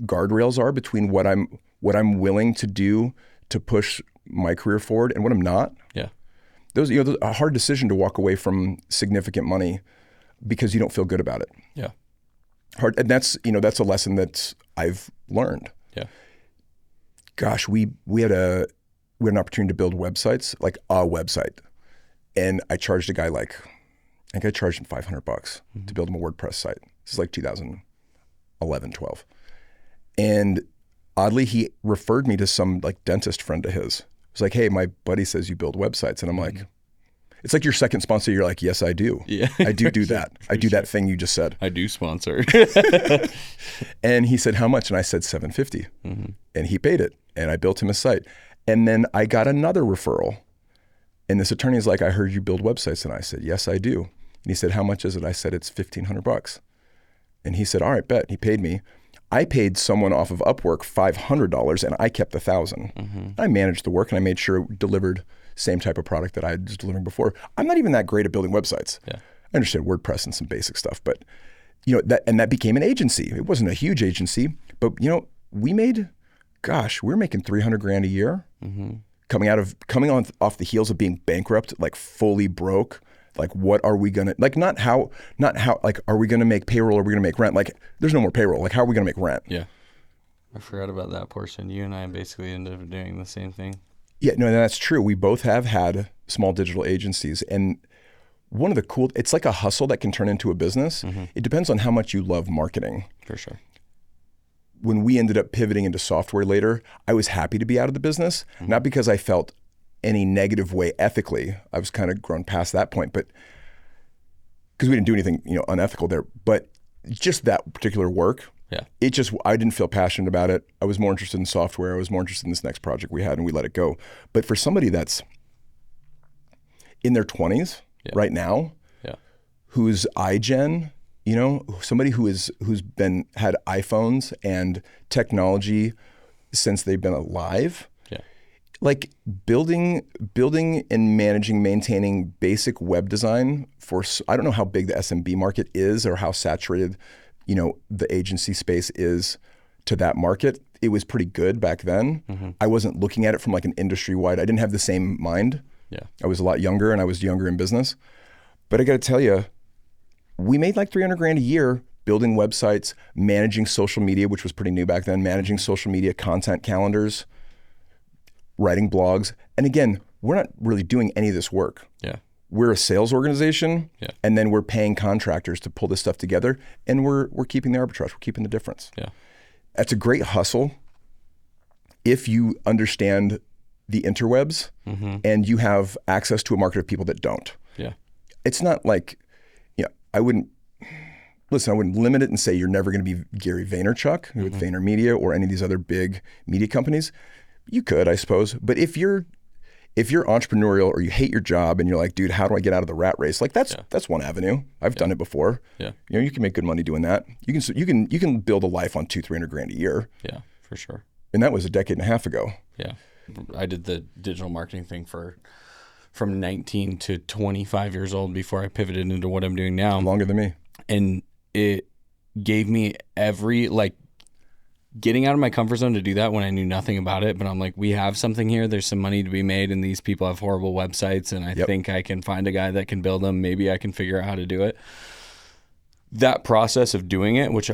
guardrails are between what I'm willing to do to push my career forward and what I'm not. Yeah. Those a hard decision to walk away from significant money because you don't feel good about it. Yeah. Hard, and that's a lesson that I've learned. Yeah. Gosh, we had an opportunity to build websites, like a website, and I charged a guy I think I charged him $500 to build him a WordPress site. This is like 2011, 12, and oddly, he referred me to some like dentist friend of his. It was like, hey, my buddy says you build websites, and I'm like. It's like your second sponsor. You're like, yes, I do. Yeah, I do that. I do that thing you just said. I do sponsor. And he said, how much? And I said $750. Mm-hmm. And he paid it. And I built him a site. And then I got another referral. And this attorney is like, I heard you build websites. And I said, yes, I do. And he said, how much is it? I said, it's $1,500. And he said, all right, bet. He paid me. I paid someone off of Upwork $500 and I kept $1,000. Mm-hmm. I managed the work and I made sure it delivered same type of product that I was delivering before. I'm not even that great at building websites. Yeah. I understand WordPress and some basic stuff, but that became an agency. It wasn't a huge agency, but we were making $300,000 a year, mm-hmm. coming off the heels of being bankrupt, like fully broke. Like, what are we gonna not how like, are we gonna make payroll? Are we gonna make rent? Like, there's no more payroll. Like, how are we gonna make rent? Yeah, I forgot about that portion. You and I basically ended up doing the same thing. Yeah, no, that's true. We both have had small digital agencies, and one of the it's like a hustle that can turn into a business. Mm-hmm. It depends on how much you love marketing. For sure. When we ended up pivoting into software later, I was happy to be out of the business, mm-hmm. not because I felt any negative way ethically. I was kind of grown past that point, but because we didn't do anything, unethical there, but just that particular work. Yeah. I didn't feel passionate about it. I was more interested in software. I was more interested in this next project we had, and we let it go. But for somebody that's in their 20s right now, who's iGen, somebody who's had iPhones and technology since they've been alive, Like building and managing, maintaining basic web design for, I don't know how big the SMB market is or how saturated, the agency space is to that market. It was pretty good back then. I wasn't looking at it from like an industry wide. I didn't have the same mind. Yeah. I was a lot younger and I was younger in business. But I got to tell you, we made like $300,000 a year building websites, managing social media, which was pretty new back then, managing social media content calendars, writing blogs. And again, we're not really doing any of this work. Yeah. We're a sales organization, Yeah. and then we're paying contractors to pull this stuff together, and we're keeping the arbitrage, we're keeping the difference. Yeah. That's a great hustle if you understand the interwebs and you have access to a market of people that don't. Yeah. It's not like, I wouldn't limit it and say you're never going to be Gary Vaynerchuk with VaynerMedia or any of these other big media companies. You could, I suppose. But if you're entrepreneurial or you hate your job and you're like, dude, how do I get out of the rat race? Like that's one avenue. I've done it before. Yeah. You can make good money doing that. You can build a life on $200,000-$300,000 a year. Yeah, for sure. And that was a decade and a half ago. Yeah. I did the digital marketing thing from 19 to 25 years old before I pivoted into what I'm doing now. Longer than me. And it gave me getting out of my comfort zone to do that when I knew nothing about it. But I'm like, we have something here. There's some money to be made, and these people have horrible websites, and I think I can find a guy that can build them. Maybe I can figure out how to do it. That process of doing it, which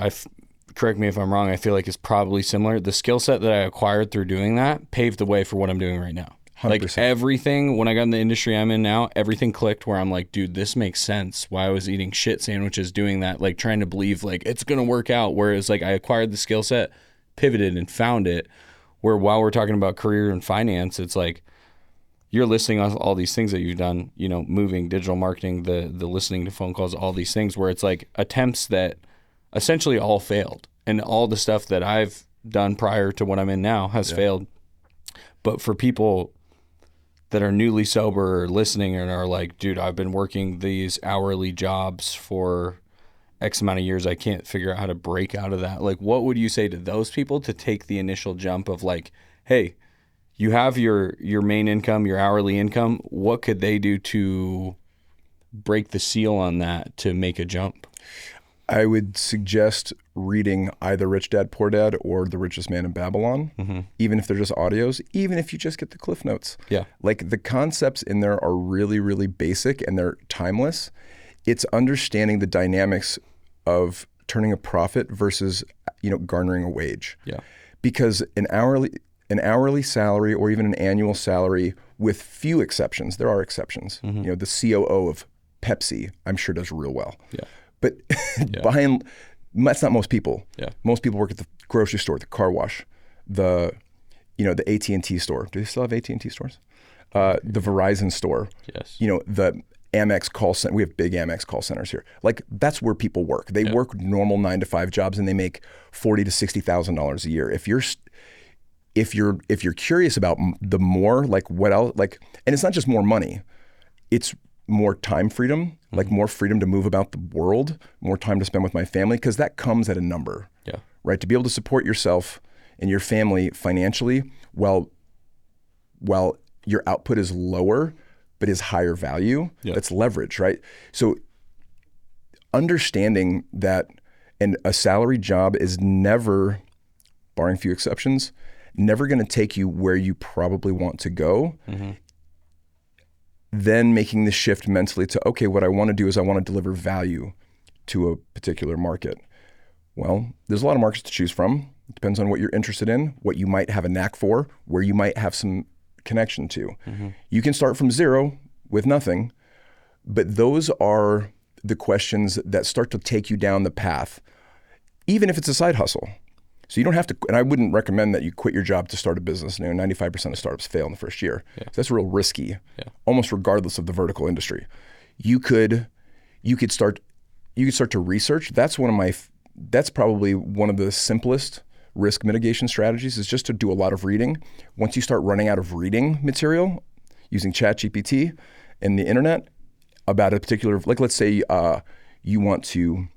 correct me if I'm wrong, I feel like is probably similar. The skill set that I acquired through doing that paved the way for what I'm doing right now. 100%. Like everything, when I got in the industry I'm in now, everything clicked where I'm like, dude, this makes sense. Why I was eating shit sandwiches doing that, like trying to believe like it's going to work out. Whereas like I acquired the skill set, pivoted and found it, where while we're talking about career and finance, it's like you're listing all these things that you've done, moving, digital marketing, the listening to phone calls, all these things where it's like attempts that essentially all failed. And all the stuff that I've done prior to what I'm in now has failed. But for people that are newly sober or listening and are like, dude, I've been working these hourly jobs for X amount of years. I can't figure out how to break out of that. Like, what would you say to those people to take the initial jump of like, hey, you have your main income, your hourly income. What could they do to break the seal on that to make a jump? I would suggest reading either Rich Dad, Poor Dad or The Richest Man in Babylon, even if they're just audios, even if you just get the cliff notes. Yeah. Like the concepts in there are really, really basic and they're timeless. It's understanding the dynamics of turning a profit versus, garnering a wage. Yeah. Because an hourly salary or even an annual salary, with few exceptions, there are exceptions. The COO of Pepsi, I'm sure does real well. Yeah. But that's not most people. Yeah. Most people work at the grocery store, the car wash, the AT&T store. Do they still have AT&T stores? The Verizon store. Yes. The Amex call center. We have big Amex call centers here. Like that's where people work. They work normal 9-to-5 jobs and they make $40,000 to $60,000 a year. If you're curious about the more, like what else, like, and it's not just more money, it's more time freedom, like more freedom to move about the world, more time to spend with my family, because that comes at a number, right? To be able to support yourself and your family financially while your output is lower, but is higher value, that's leverage, right? So understanding that a salary job is never, barring few exceptions, never going to take you where you probably want to go. Then making the shift mentally to, okay, what I want to do is I want to deliver value to a particular market. Well, there's a lot of markets to choose from. It depends on what you're interested in, what you might have a knack for, where you might have some connection to. You can start from zero with nothing, but those are the questions that start to take you down the path, even if it's a side hustle. So you don't have to, and I wouldn't recommend that you quit your job to start a business. 95% of startups fail in the first year. So that's real risky, almost regardless of the vertical industry. You could start to research. That's probably one of the simplest risk mitigation strategies, is just to do a lot of reading. Once you start running out of reading material using ChatGPT and the internet about a particular, like let's say you want to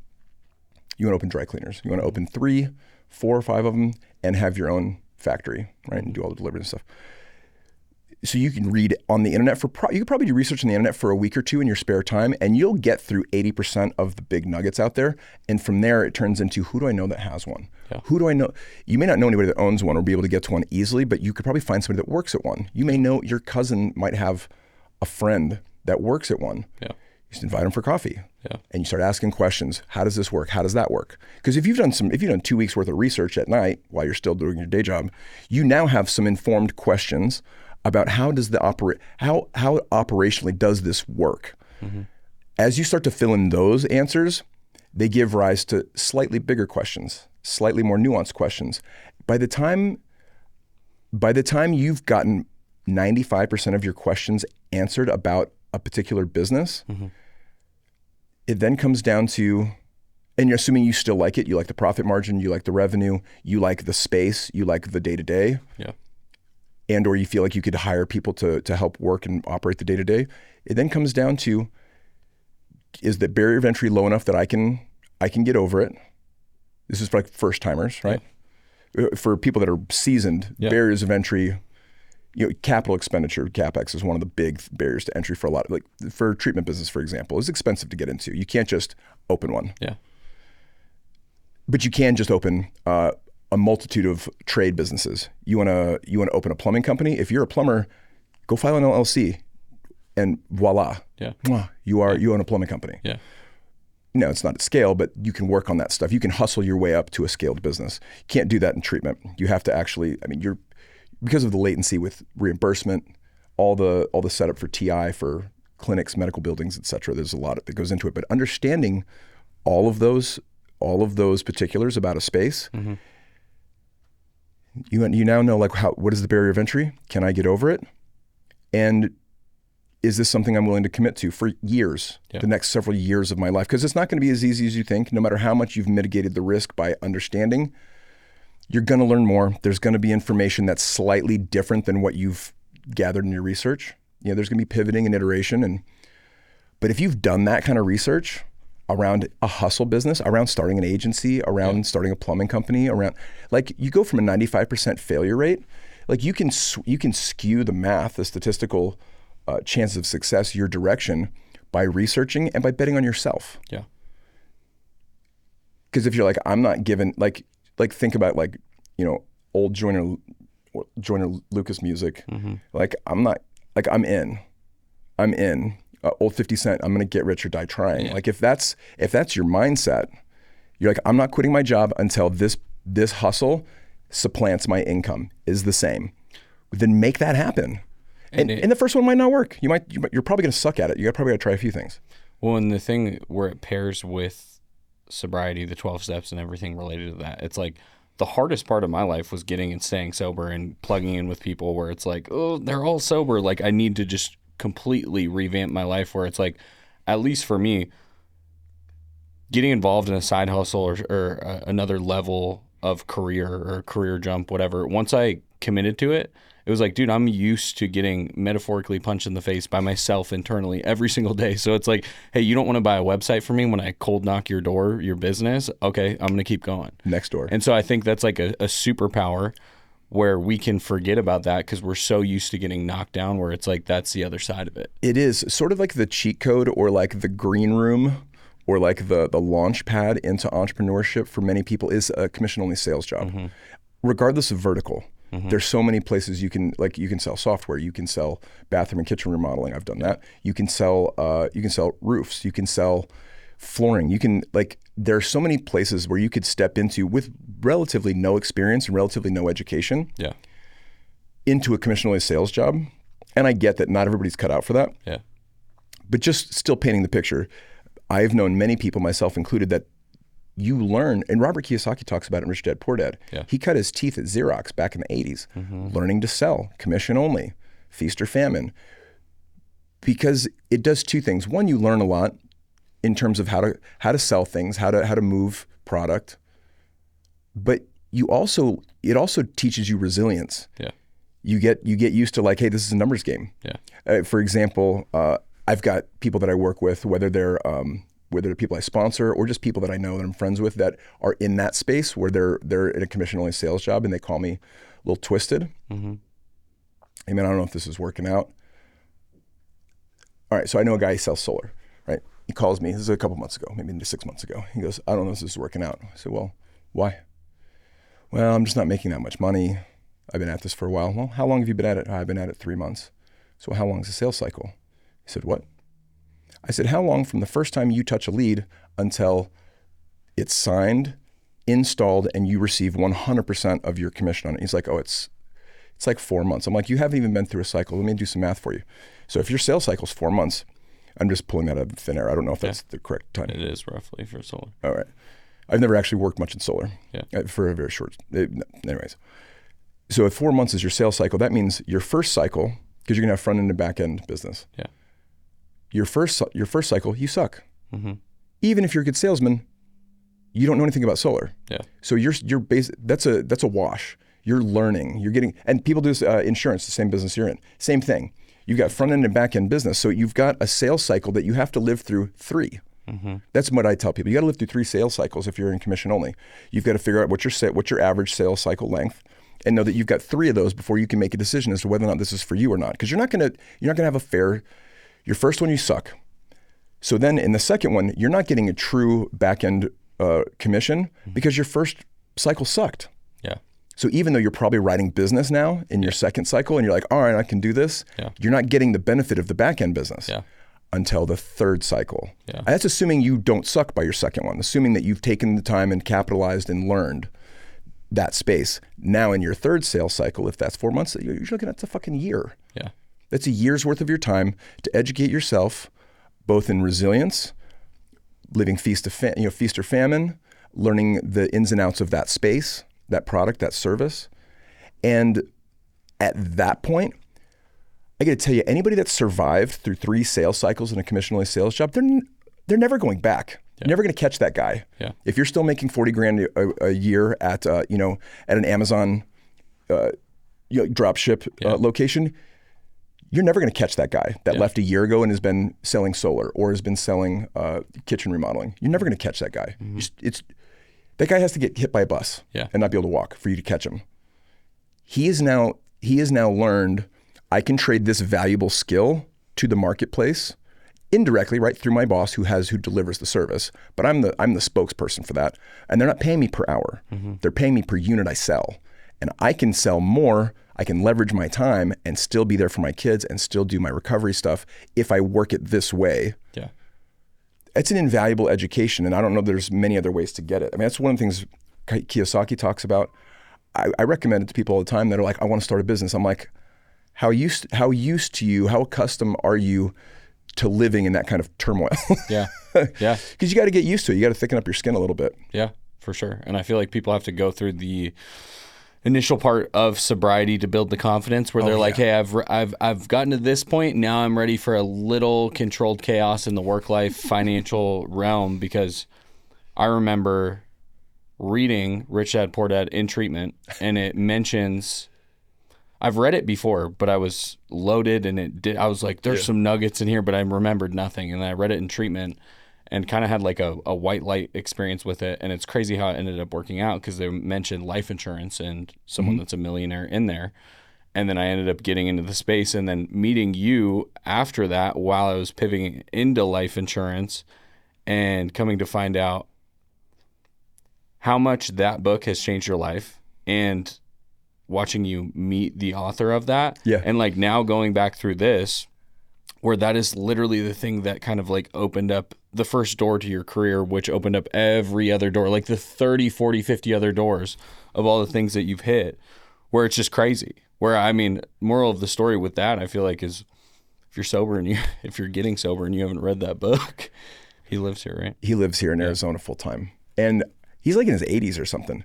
open dry cleaners. You want to open 3, 4 or 5 of them and have your own factory, right? And do all the delivery and stuff. So you can read on the internet you could probably do research on the internet for a week or two in your spare time, and you'll get through 80% of the big nuggets out there. And from there, it turns into, who do I know that has one? Yeah. Who do I know? You may not know anybody that owns one or be able to get to one easily, but you could probably find somebody that works at one. You may know your cousin might have a friend that works at one. Yeah. You just invite them for coffee. Yeah. And you start asking questions. How does this work? How does that work? Because if you've done 2 weeks worth of research at night while you're still doing your day job, you now have some informed questions about how operationally does this work. Mm-hmm. As you start to fill in those answers, they give rise to slightly bigger questions, slightly more nuanced questions. By the time you've gotten 95% of your questions answered about a particular business, mm-hmm. it then comes down to, and you're assuming you still like it, you like the profit margin, you like the revenue, you like the space, you like the day-to-day. Yeah. And or you feel like you could hire people to help work and operate the day-to-day. It then comes down to, is the barrier of entry low enough that I can get over it? This is for like first timers, right? Yeah. For people that are seasoned, barriers of entry, capital expenditure, CapEx is one of the big barriers to entry for a lot. Like for treatment business, for example, it's expensive to get into. You can't just open one. Yeah. But you can just open a multitude of trade businesses. You want to open a plumbing company? If you're a plumber, go file an LLC, and voila, you own a plumbing company. Yeah. No, it's not at scale, but you can work on that stuff. You can hustle your way up to a scaled business. You can't do that in treatment. You have to actually, because of the latency with reimbursement, all the setup for TI for clinics, medical buildings, et cetera. There's a lot that goes into it. But understanding all of those particulars about a space. Mm-hmm. You now know what is the barrier of entry? Can I get over it? And is this something I'm willing to commit to for years, the next several years of my life? Because it's not going to be as easy as you think. No matter how much you've mitigated the risk by understanding, you're going to learn more. There's going to be information that's slightly different than what you've gathered in your research. There's going to be pivoting and iteration. But if you've done that kind of research around a hustle business, around starting an agency, around starting a plumbing company, around you go from a 95% failure rate, you can skew the math, the statistical chances of success your direction by researching and by betting on yourself. Yeah. Because if you're like, I'm not given, think about old Joyner Lucas music. Mm-hmm. I'm in. Old 50 Cent, I'm going to get rich or die trying. Yeah. If that's your mindset, you're like, I'm not quitting my job until this hustle supplants my income, is the same. Then make that happen. And the first one might not work. You're probably going to suck at it. You're probably going to try a few things. Well, and the thing where it pairs with sobriety, the 12 steps and everything related to that, it's like the hardest part of my life was getting and staying sober and plugging in with people where it's like, oh, they're all sober. I need to just completely revamp my life, where it's like, at least for me, getting involved in a side hustle or another level of career or career jump, whatever, once I committed to it, it was like, dude, I'm used to getting metaphorically punched in the face by myself internally every single day. So it's like, hey, you don't want to buy a website for me when I cold knock your door, your business? Okay, I'm going to keep going. Next door. And so I think that's like a superpower where we can forget about that because we're so used to getting knocked down, where it's like that's the other side of it. It is sort of like the cheat code or the green room or the launch pad into entrepreneurship for many people is a commission-only sales job. Mm-hmm. Regardless of vertical. Mm-hmm. There's so many places you can sell software, you can sell bathroom and kitchen remodeling. I've done that. You can sell roofs, you can sell flooring. You can there are so many places where you could step into with relatively no experience and relatively no education. Yeah. Into a commission-only sales job. And I get that not everybody's cut out for that. Yeah. But just still painting the picture, I've known many people, myself included, that you learn, and Robert Kiyosaki talks about it in Rich Dad Poor Dad. Yeah. He cut his teeth at Xerox back in the 80s, learning to sell, commission only, feast or famine. Because it does two things. One, you learn a lot in terms of how to sell things, how to move product. But it also teaches you resilience. Yeah. You get used to hey, this is a numbers game. Yeah. For example, I've got people that I work with, whether they're people I sponsor or just people that I know that I'm friends with that are in that space where they're in a commission-only sales job and they call me a little twisted. Mm-hmm. hey man, I don't know if this is working out. All right, so I know a guy who sells solar, right? He calls me, this is a couple months ago, maybe 6 months ago. He goes, I don't know if this is working out. I said, well, why? Well, I'm just not making that much money. I've been at this for a while. Well, how long have you been at it? I've been at it 3 months. So how long is the sales cycle? He said, what? I said, how long from the first time you touch a lead until it's signed, installed, and you receive 100% of your commission on it? He's like, oh, it's like 4 months. I'm like, you haven't even been through a cycle. Let me do some math for you. So if your sales cycle is 4 months, I'm just pulling that out of thin air. I don't know if that's the correct time. It is roughly for solar. All right. I've never actually worked much in solar. Yeah. For a very short, anyways. So if 4 months is your sales cycle, that means your first cycle, because you're gonna have front end and back end business. Yeah. Your first cycle, you suck. Mm-hmm. Even if you're a good salesman, you don't know anything about solar. Yeah. So you're that's a wash. You're learning. You're getting, and people do this, insurance, the same business you're in. Same thing. You've got front end and back end business. So you've got a sales cycle that you have to live through 3. Mm-hmm. That's what I tell people. You got to live through 3 sales cycles if you're in commission only. You've got to figure out what's your average sales cycle length, and know that you've got 3 of those before you can make a decision as to whether or not this is for you or not. Because you're not gonna have a fair. Your first one, you suck. So then in the second one, you're not getting a true back end commission because your first cycle sucked. Yeah. So even though you're probably writing business now in your second cycle and you're like, all right, I can do this, you're not getting the benefit of the back end business until the third cycle. Yeah. And that's assuming you don't suck by your second one, assuming that you've taken the time and capitalized and learned that space. Now in your third sales cycle, if that's 4 months, you're looking at a fucking year. Yeah. That's a year's worth of your time to educate yourself, both in resilience, living feast or famine, learning the ins and outs of that space, that product, that service. And at that point, I got to tell you, anybody that's survived through 3 sales cycles in a commission-only sales job, they're never going back. You're never going to catch that guy. Yeah. If you're still making $40,000 a year at at an Amazon drop ship location, you're never going to catch that guy that left a year ago and has been selling solar or has been selling kitchen remodeling. You're never going to catch that guy. Mm-hmm. That guy has to get hit by a bus and not be able to walk for you to catch him. He has now learned, I can trade this valuable skill to the marketplace indirectly, right, through my boss who delivers the service, but I'm the spokesperson for that. And they're not paying me per hour. Mm-hmm. They're paying me per unit I sell. And I can sell more, I can leverage my time and still be there for my kids and still do my recovery stuff if I work it this way. Yeah. It's an invaluable education, and I don't know there's many other ways to get it. I mean, that's one of the things Kiyosaki talks about. I recommend it to people all the time that are like, I want to start a business. I'm like, how accustomed are you to living in that kind of turmoil? Yeah. Yeah. Because you got to get used to it. You got to thicken up your skin a little bit. Yeah, for sure. And I feel like people have to go through the initial part of sobriety to build the confidence where they're like, hey, I've gotten to this point. Now I'm ready for a little controlled chaos in the work life financial realm, because I remember reading Rich Dad Poor Dad in treatment, and it mentions, I've read it before, but I was loaded and I was like, there's some nuggets in here, but I remembered nothing. And then I read it in treatment and kind of had like a white light experience with it. And it's crazy how it ended up working out, because they mentioned life insurance and someone that's a millionaire in there. And then I ended up getting into the space and then meeting you after that while I was pivoting into life insurance and coming to find out how much that book has changed your life, and watching you meet the author of that. Yeah. And like now going back through this, where that is literally the thing that kind of like opened up the first door to your career, which opened up every other door, like the 30, 40, 50 other doors of all the things that you've hit, where it's just crazy. Where, I mean, moral of the story with that, I feel like, is if you're sober and if you're getting sober and you haven't read that book, he lives here, right? He lives here in Arizona full time. And he's like in his 80s or something.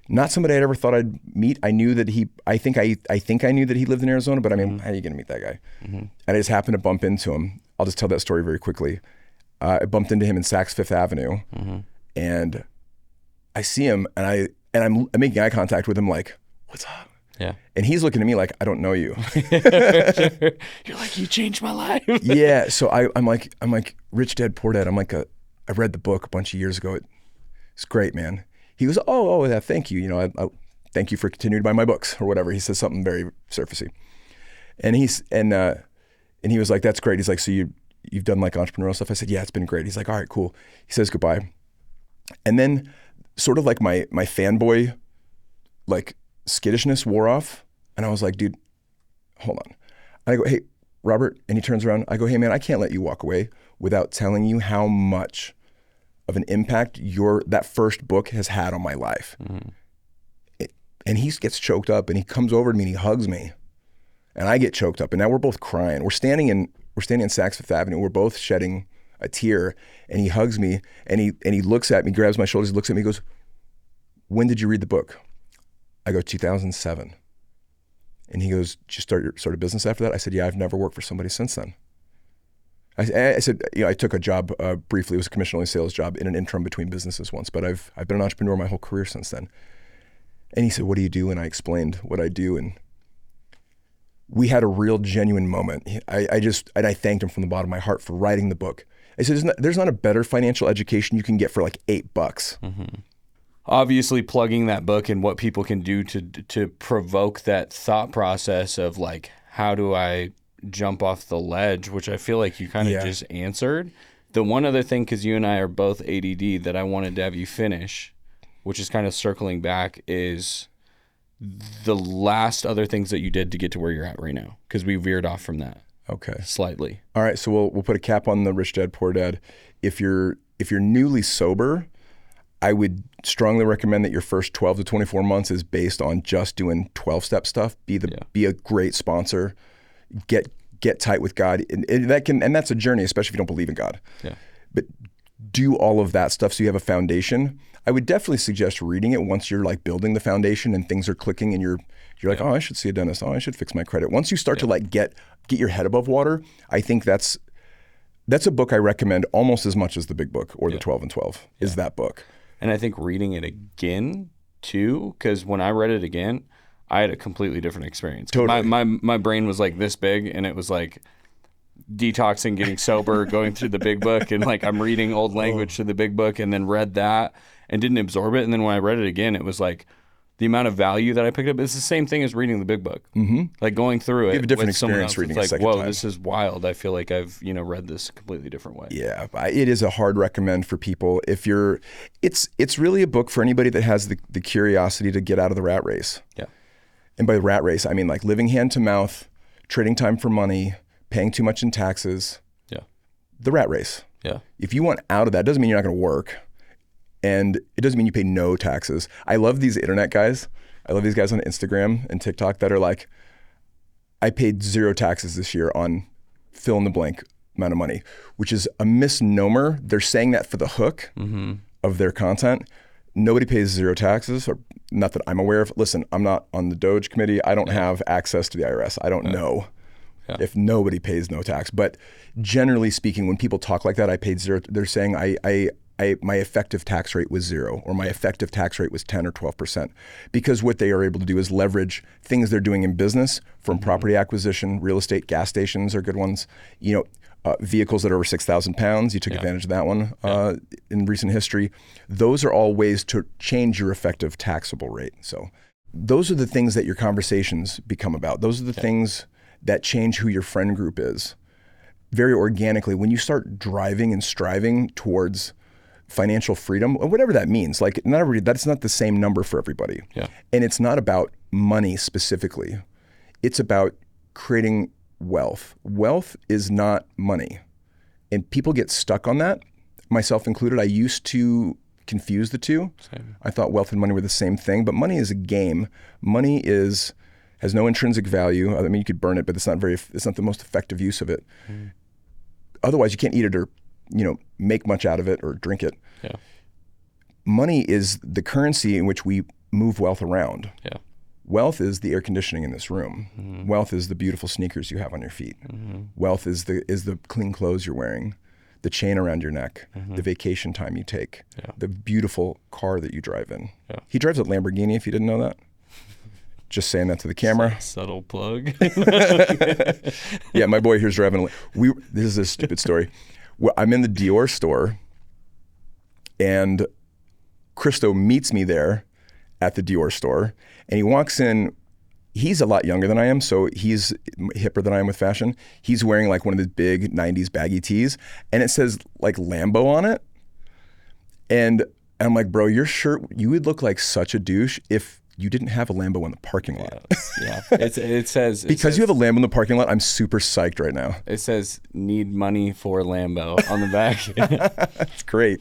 Not somebody I'd ever thought I'd meet. I knew that I think I knew that he lived in Arizona, but I mean, how are you going to meet that guy? Mm-hmm. And I just happened to bump into him. I'll just tell that story very quickly. I bumped into him in Saks Fifth Avenue, and I see him, and I'm making eye contact with him, like, "What's up?" Yeah. And he's looking at me like, "I don't know you." You're like, "You changed my life." Yeah. So I'm like, Rich Dad Poor Dad. I'm like, I read the book a bunch of years ago. It's great, man. He goes, yeah, thank you. I thank you for continuing to buy my books or whatever. He says something very surfacey. And he was like, that's great. He's like, so you've done like entrepreneurial stuff? I said, yeah, it's been great. He's like, all right, cool. He says goodbye. And then sort of like my fanboy, like skittishness wore off. And I was like, dude, hold on. And I go, hey, Robert. And he turns around. I go, hey man, I can't let you walk away without telling you how much of an impact that first book has had on my life. Mm-hmm. And he gets choked up and he comes over to me and he hugs me. And I get choked up, and now we're both crying. We're standing in Saks Fifth Avenue. We're both shedding a tear, and he hugs me, and he looks at me, grabs my shoulders, he looks at me, he goes, when did you read the book? I go, 2007. And he goes, did you start a business after that? I said, yeah, I've never worked for somebody since then. I said, I took a job briefly. It was a commission-only sales job in an interim between businesses once, but I've been an entrepreneur my whole career since then. And he said, what do you do? And I explained what I do, and we had a real genuine moment. I thanked him from the bottom of my heart for writing the book. I said, there's not a better financial education you can get for like $8. Mm-hmm. Obviously plugging that book and what people can do to provoke that thought process of like, how do I jump off the ledge, which I feel like you kind of just answered. The one other thing, because you and I are both ADD, that I wanted to have you finish, which is kind of circling back, is the last other things that you did to get to where you're at right now, because we veered off from that. Okay. Slightly. All right. So we'll put a cap on the Rich Dad Poor Dad. If you're newly sober, I would strongly recommend that your first 12 to 24 months is based on just doing 12-step stuff. Be a great sponsor. Get tight with God, and that's a journey, especially if you don't believe in God. Yeah. But do all of that stuff so you have a foundation. I would definitely suggest reading it once you're like building the foundation and things are clicking and you're like, oh, I should see a dentist. Oh, I should fix my credit. Once you start to like get your head above water, I think that's a book I recommend almost as much as the big book or the 12 and 12 is that book. And I think reading it again too, because when I read it again, I had a completely different experience. Totally. My brain was like this big, and it was like detoxing, getting sober, going through the big book, and like I'm reading old language to the big book, and then read that and didn't absorb it. And then when I read it again, it was like the amount of value that I picked up. It's the same thing as reading the big book. Mm-hmm. Like going through it. You have a different with someone experience else. reading It's it a like, second whoa, time. this is wild. I feel like I've read this a completely different way. Yeah, it is a hard recommend for people. It's really a book for anybody that has the curiosity to get out of the rat race. Yeah. And by rat race, I mean like living hand to mouth, trading time for money, paying too much in taxes. Yeah. The rat race. Yeah. If you want out of that, doesn't mean you're not going to work. And it doesn't mean you pay no taxes. I love these internet guys. I love these guys on Instagram and TikTok that are like, I paid 0 taxes this year on fill in the blank amount of money, which is a misnomer. They're saying that for the hook of their content. Nobody pays 0 taxes, or not that I'm aware of. Listen, I'm not on the Doge committee. I don't have access to the IRS. I don't know if nobody pays no tax. But generally speaking, when people talk like that, I paid 0, they're saying my effective tax rate was 0, or my effective tax rate was 10 or 12%. Because what they are able to do is leverage things they're doing in business, from property acquisition, real estate, gas stations are good ones. Vehicles that are over 6,000 pounds, you took advantage of that one in recent history. Those are all ways to change your effective taxable rate. So those are the things that your conversations become about. Those are the things that change who your friend group is. Very organically, when you start driving and striving towards financial freedom, whatever that means, like that's not the same number for everybody. Yeah. And it's not about money specifically. It's about creating wealth. Wealth is not money. And people get stuck on that, myself included. I used to confuse the two. Same. I thought wealth and money were the same thing, but money is a game. Money has no intrinsic value. I mean, you could burn it, but it's not the most effective use of it. Otherwise, you can't eat it or make much out of it or drink it. Yeah. Money is the currency in which we move wealth around. Yeah. Wealth is the air conditioning in this room. Wealth is the beautiful sneakers you have on your feet. Wealth is the clean clothes you're wearing, the chain around your neck, the vacation time you take, the beautiful car that you drive in. Yeah. He drives a Lamborghini, if you didn't know that. Just saying that to the camera. Subtle plug. Yeah, my boy here's driving. This is a stupid story. I'm in the Dior store, and Christo meets me there at the Dior store, and he walks in he's a lot younger than I am, so he's hipper than I am with fashion. He's wearing like one of the big 90s baggy tees, and it says like Lambo on it. And I'm like, bro, your shirt, you would look like such a douche if you didn't have a Lambo in the parking lot. Yeah. It says because you have a Lambo in the parking lot, I'm super psyched right now. It says need money for Lambo on the back. That's great,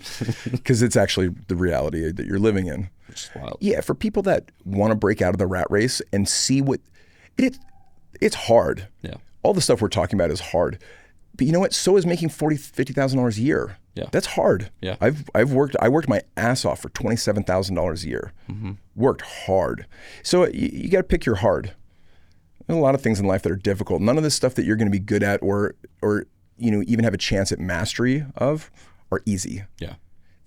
because it's actually the reality that you're living in. Which is wild. Yeah, for people that want to break out of the rat race and see what it's hard. Yeah. All the stuff we're talking about is hard. But you know what? So is making $50,000 a year. Yeah. That's hard. Yeah. I worked my ass off for $27,000 a year. Mm-hmm. Worked hard. So you got to pick your hard. There's a lot of things in life that are difficult. None of this stuff that you're going to be good at or even have a chance at mastery of are easy. Yeah.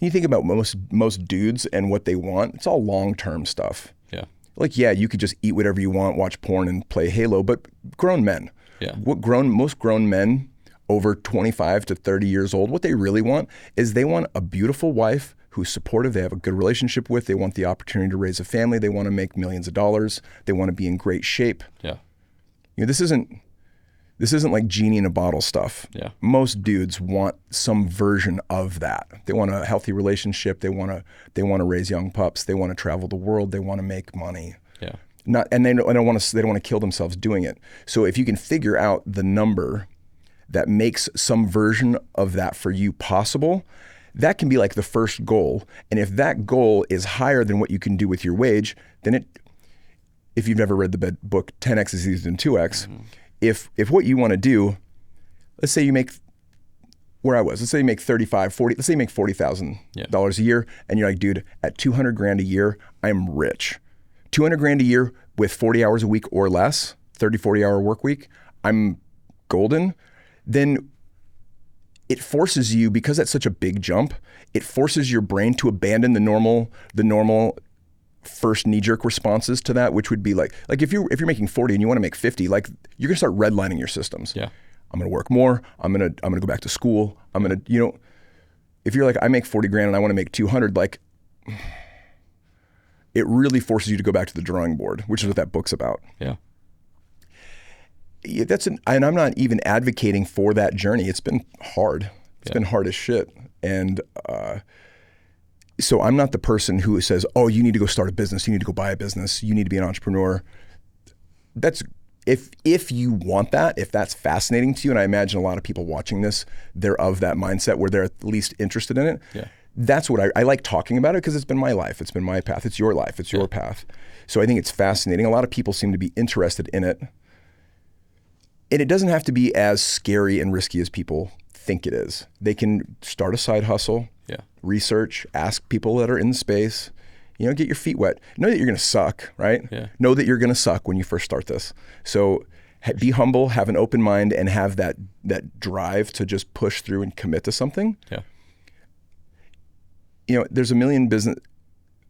You think about most dudes and what they want, it's all long-term stuff. Yeah. Like, yeah, you could just eat whatever you want, watch porn and play Halo, but grown men. Yeah. Most grown men over 25 to 30 years old, what they really want is they want a beautiful wife who's supportive, they have a good relationship with, they want the opportunity to raise a family, they want to make millions of dollars, they want to be in great shape. Yeah. This isn't like genie in a bottle stuff. Yeah. Most dudes want some version of that. They want a healthy relationship. They want to raise young pups. They want to travel the world. They want to make money. Yeah. They don't want to kill themselves doing it. So if you can figure out the number that makes some version of that for you possible, that can be like the first goal. And if that goal is higher than what you can do with your wage, then if you've never read the book 10x is easier than 2x, mm-hmm. If what you want to do, let's say you make, let's say you make 35, 40, let's say you make $40,000 a year, and you're like, dude, at 200 grand a year, I'm rich. 200 grand a year with 40 hours a week or less, 30, 40 hour work week, I'm golden. Then it forces you, because that's such a big jump, it forces your brain to abandon the normal first knee-jerk responses to that, which would be like if you're making 40 and you want to make 50, like you're gonna start redlining your systems. Yeah. I'm gonna work more. I'm gonna go back to school. I'm gonna, if you're like, I make 40 grand and I want to make 200, like it really forces you to go back to the drawing board, which is what that book's about. Yeah. And I'm not even advocating for that journey. It's been hard. It's been hard as shit. And so I'm not the person who says, oh, you need to go start a business. You need to go buy a business. You need to be an entrepreneur. That's if you want that, if that's fascinating to you, and I imagine a lot of people watching this, they're of that mindset where they're at least interested in it. Yeah. That's what I like talking about it, because it's been my life. It's been my path. It's your life. It's your path. So I think it's fascinating. A lot of people seem to be interested in it. And it doesn't have to be as scary and risky as people think it is. They can start a side hustle, research, ask people that are in the space, get your feet wet. Know that you're going to suck, right? Yeah. Know that you're going to suck when you first start this. So be humble, have an open mind, and have that drive to just push through and commit to something. Yeah. There's a million business.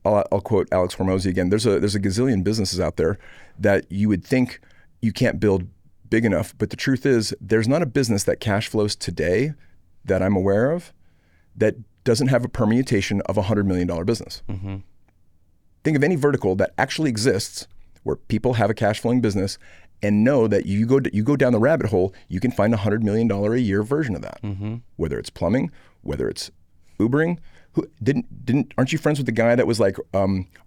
I'll quote Alex Hormozy again. There's a gazillion businesses out there that you would think you can't build big enough, but the truth is there's not a business that cash flows today that I'm aware of that doesn't have a permutation of $100 million business. Mm-hmm. Think of any vertical that actually exists where people have a cash flowing business and know that you go down the rabbit hole, you can find $100 million a year version of that. Mm-hmm. Whether it's plumbing, whether it's Ubering. Aren't you friends with the guy that was like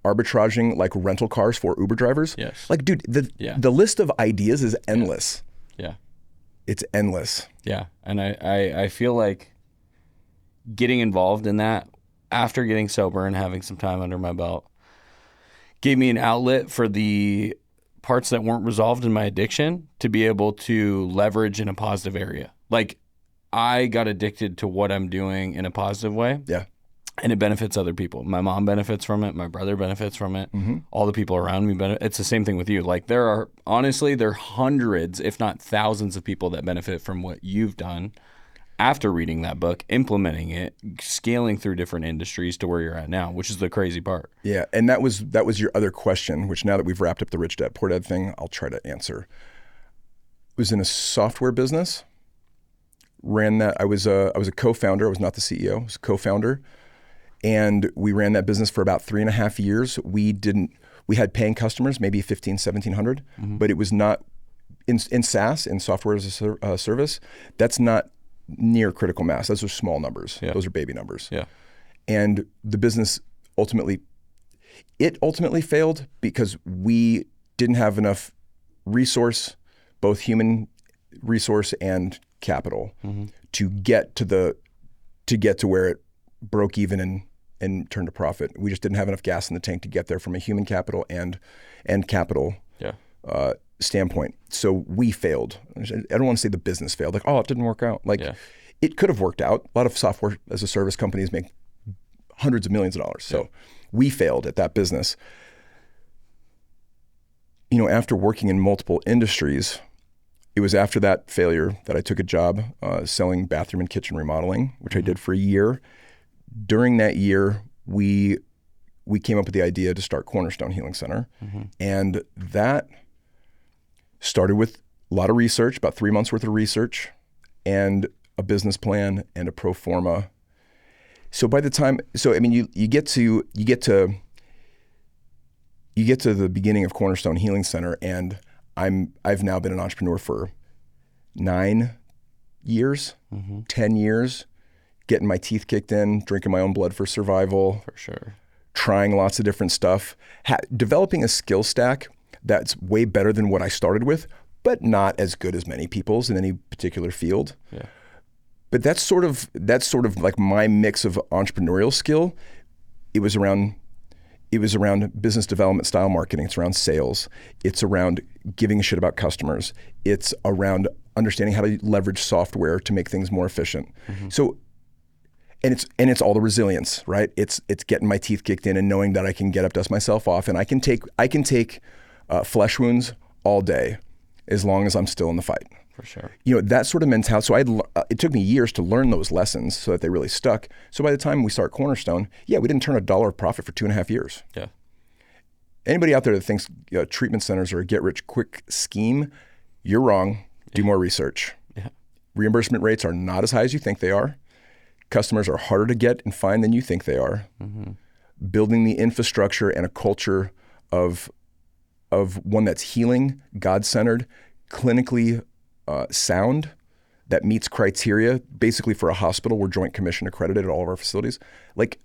arbitraging like rental cars for Uber drivers? Yes. Like, dude, the list of ideas is endless. Yeah. It's endless. Yeah. And I feel like getting involved in that after getting sober and having some time under my belt gave me an outlet for the parts that weren't resolved in my addiction to be able to leverage in a positive area. Like, I got addicted to what I'm doing in a positive way. Yeah. And it benefits other people. My mom benefits from it. My brother benefits from it. Mm-hmm. All the people around me benefit. It's the same thing with you. Like, there are hundreds, if not thousands of people that benefit from what you've done after reading that book, implementing it, scaling through different industries to where you're at now, which is the crazy part. Yeah. And that was your other question, which now that we've wrapped up the Rich Dad Poor Dad thing, I'll try to answer. I was in a software business, ran that. I was a co-founder. I was not the CEO. I was a co-founder. And we ran that business for about 3.5 years. We had paying customers, maybe 1,500, 1,700, but it was not in SaaS, in software as a service. That's not near critical mass. Those are small numbers. Yeah. Those are baby numbers. Yeah. And the business ultimately failed because we didn't have enough resource, both human resource and capital, to get to where it broke even and turned to profit. We just didn't have enough gas in the tank to get there from a human capital and capital standpoint. So we failed. I don't want to say the business failed. Like, oh, it didn't work out. Like, it could have worked out. A lot of software as a service companies make hundreds of millions of dollars. So we failed at that business. You know, after working in multiple industries, it was after that failure that I took a job selling bathroom and kitchen remodeling, which I did for a year. During that year, we came up with the idea to start Cornerstone Healing Center. And that started with a lot of research, about 3 months worth of research, and a business plan and a pro forma. So by the time, I mean, you get to the beginning of Cornerstone Healing Center, and I've now been an entrepreneur for 9 years, 10 years, getting my teeth kicked in, drinking my own blood for survival. For sure. Trying lots of different stuff, developing a skill stack that's way better than what I started with, but not as good as many people's in any particular field. Yeah. But that's sort of like my mix of entrepreneurial skill. It was around business development style marketing. It's around sales. It's around giving a shit about customers. It's around understanding how to leverage software to make things more efficient. So, and it's all the resilience, right? It's getting my teeth kicked in and knowing that I can get up, dust myself off, and I can take flesh wounds all day as long as I'm still in the fight. For sure. You know, that sort of mentality. So it took me years to learn those lessons so that they really stuck. So by the time we start Cornerstone, we didn't turn $1 of profit for 2.5 years. Yeah. Anybody out there that thinks treatment centers are a get-rich-quick scheme, you're wrong. Do more research. Yeah. Reimbursement rates are not as high as you think they are. Customers are harder to get and find than you think they are. Building the infrastructure and a culture of one that's healing, God-centered, clinically sound, that meets criteria. Basically, for a hospital, we're Joint Commission accredited at all of our facilities. Like,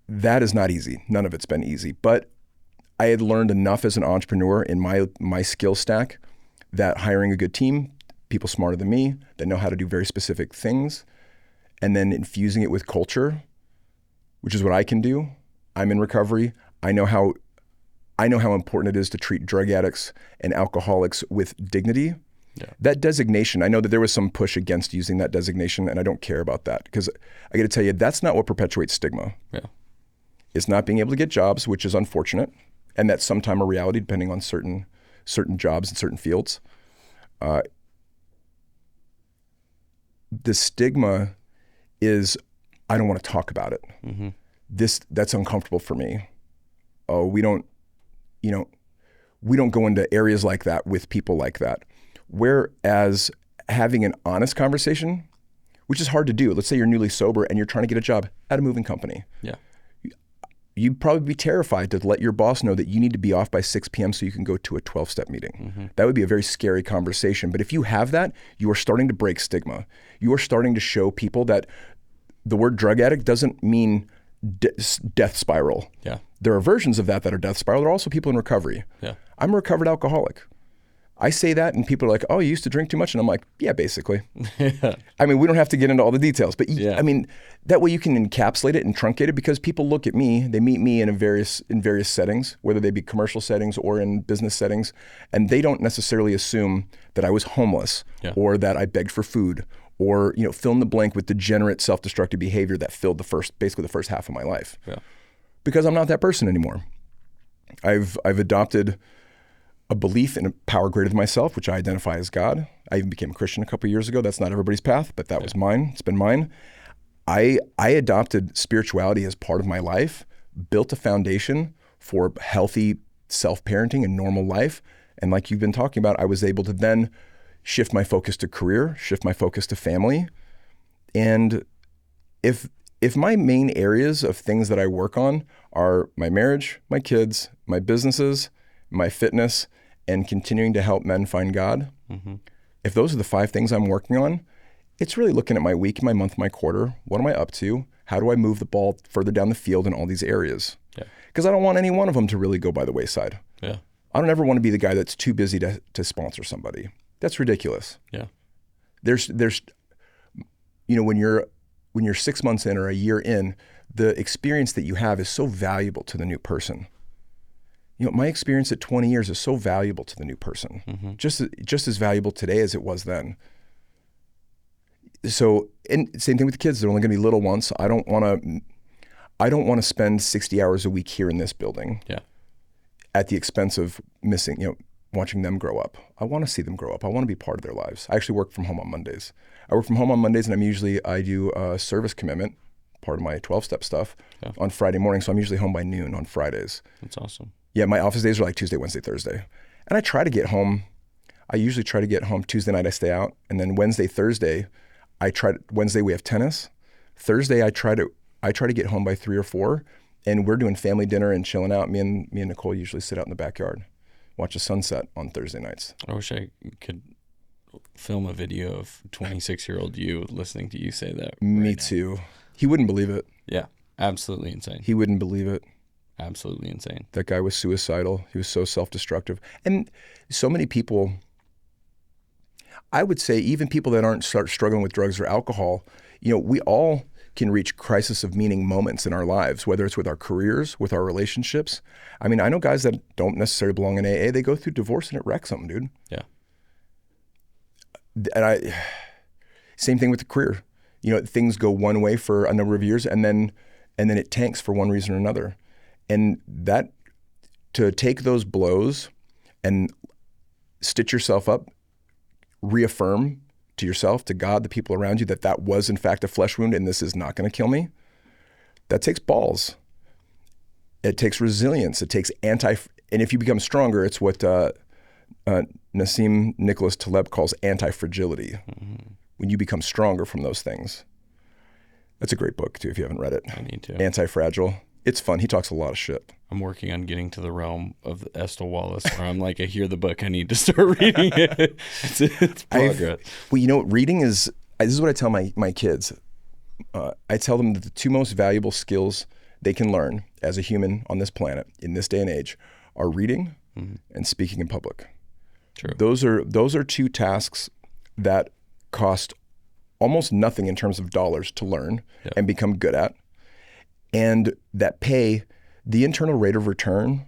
that is not easy. None of it's been easy. But I had learned enough as an entrepreneur in my skill stack that hiring a good team, people smarter than me, that know how to do very specific things, and then infusing it with culture, which is what I can do. I'm in recovery. I know how important it is to treat drug addicts and alcoholics with dignity. Yeah. That designation, I know that there was some push against using that designation, and I don't care about that, because I got to tell you, that's not what perpetuates stigma. Yeah. It's not being able to get jobs, which is unfortunate, and that's sometime a reality depending on certain jobs in certain fields. The stigma is, I don't want to talk about it. That's uncomfortable for me. Oh, we don't go into areas like that with people like that. Whereas having an honest conversation, which is hard to do. Let's say you're newly sober and you're trying to get a job at a moving company. Yeah. You'd probably be terrified to let your boss know that you need to be off by 6 p.m. so you can go to a 12-step meeting. That would be a very scary conversation. But if you have that, you are starting to break stigma. You are starting to show people that the word drug addict doesn't mean death spiral. Yeah. There are versions of that are death spiral. There are also people in recovery. Yeah. I'm a recovered alcoholic. I say that and people are like, oh, you used to drink too much? And I'm like, yeah, basically. I mean, we don't have to get into all the details, but I mean, that way you can encapsulate it and truncate it, because people look at me, they meet me in various settings, whether they be commercial settings or in business settings, and they don't necessarily assume that I was homeless or that I begged for food or, fill in the blank with degenerate self-destructive behavior that filled basically the first half of my life. Yeah. Because I'm not that person anymore. I've adopted a belief in a power greater than myself, which I identify as God. I even became a Christian a couple of years ago. That's not everybody's path, but that was mine. It's been mine. I adopted spirituality as part of my life, built a foundation for healthy self-parenting and normal life. And like you've been talking about, I was able to then shift my focus to career, shift my focus to family. And if if my main areas of things that I work on are my marriage, my kids, my businesses, my fitness, and continuing to help men find God, if those are the 5 things I'm working on, it's really looking at my week, my month, my quarter. What am I up to? How do I move the ball further down the field in all these areas? Because I don't want any one of them to really go by the wayside. Yeah. I don't ever want to be the guy that's too busy to sponsor somebody. That's ridiculous. Yeah. There's when you're 6 months in or a year in, the experience that you have is so valuable to the new person. My experience at 20 years is so valuable to the new person, just as valuable today as it was then. So, and same thing with the kids. They're only going to be little ones. I don't want to spend 60 hours a week here in this building. Yeah. At the expense of watching them grow up. I want to see them grow up. I want to be part of their lives. I actually work from home on Mondays. And I do a service commitment, part of my 12-step stuff, on Friday morning. So I'm usually home by noon on Fridays. That's awesome. Yeah, my office days are like Tuesday, Wednesday, Thursday. And I usually try to get home Tuesday night, I stay out. And then Wednesday, Thursday, Wednesday we have tennis. Thursday I try to get home by 3 or 4, and we're doing family dinner and chilling out. Me and Nicole usually sit out in the backyard, watch the sunset on Thursday nights. I wish I could film a video of 26-year-old you listening to you say that. Me too. He wouldn't believe it. Yeah, absolutely insane. He wouldn't believe it. Absolutely insane. That guy was suicidal. He was so self-destructive. And so many people, I would say even people that aren't struggling with drugs or alcohol, we all can reach crisis of meaning moments in our lives, whether it's with our careers, with our relationships. I mean, I know guys that don't necessarily belong in AA. They go through divorce and it wrecks them, dude. Yeah. And same thing with the career. Things go one way for a number of years and then it tanks for one reason or another. And that, to take those blows and stitch yourself up, reaffirm to yourself, to God, the people around you, that was in fact a flesh wound and this is not going to kill me. That takes balls. It takes resilience. It takes and if you become stronger, it's what Nassim Nicholas Taleb calls anti-fragility. When you become stronger from those things. That's a great book too, if you haven't read it. I need to. Anti-Fragile. It's fun. He talks a lot of shit. I'm working on getting to the realm of Estil Wallce where I'm like, I hear the book, I need to start reading it. It's progress. Reading this is what I tell my kids. I tell them that the 2 most valuable skills they can learn as a human on this planet in this day and age are reading and speaking in public. True. Those are 2 tasks that cost almost nothing in terms of dollars to learn and become good at, and that pay the internal rate of return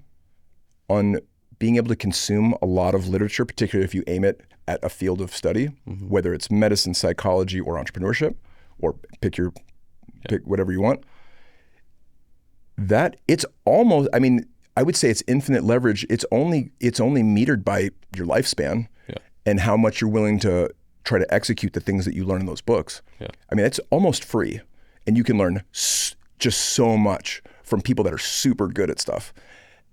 on being able to consume a lot of literature, particularly if you aim it at a field of study, whether it's medicine, psychology, or entrepreneurship, or pick whatever you want. That it's almost, I would say it's infinite leverage. It's only metered by your lifespan and how much you're willing to try to execute the things that you learn in those books. Yeah. It's almost free, and you can learn just so much from people that are super good at stuff.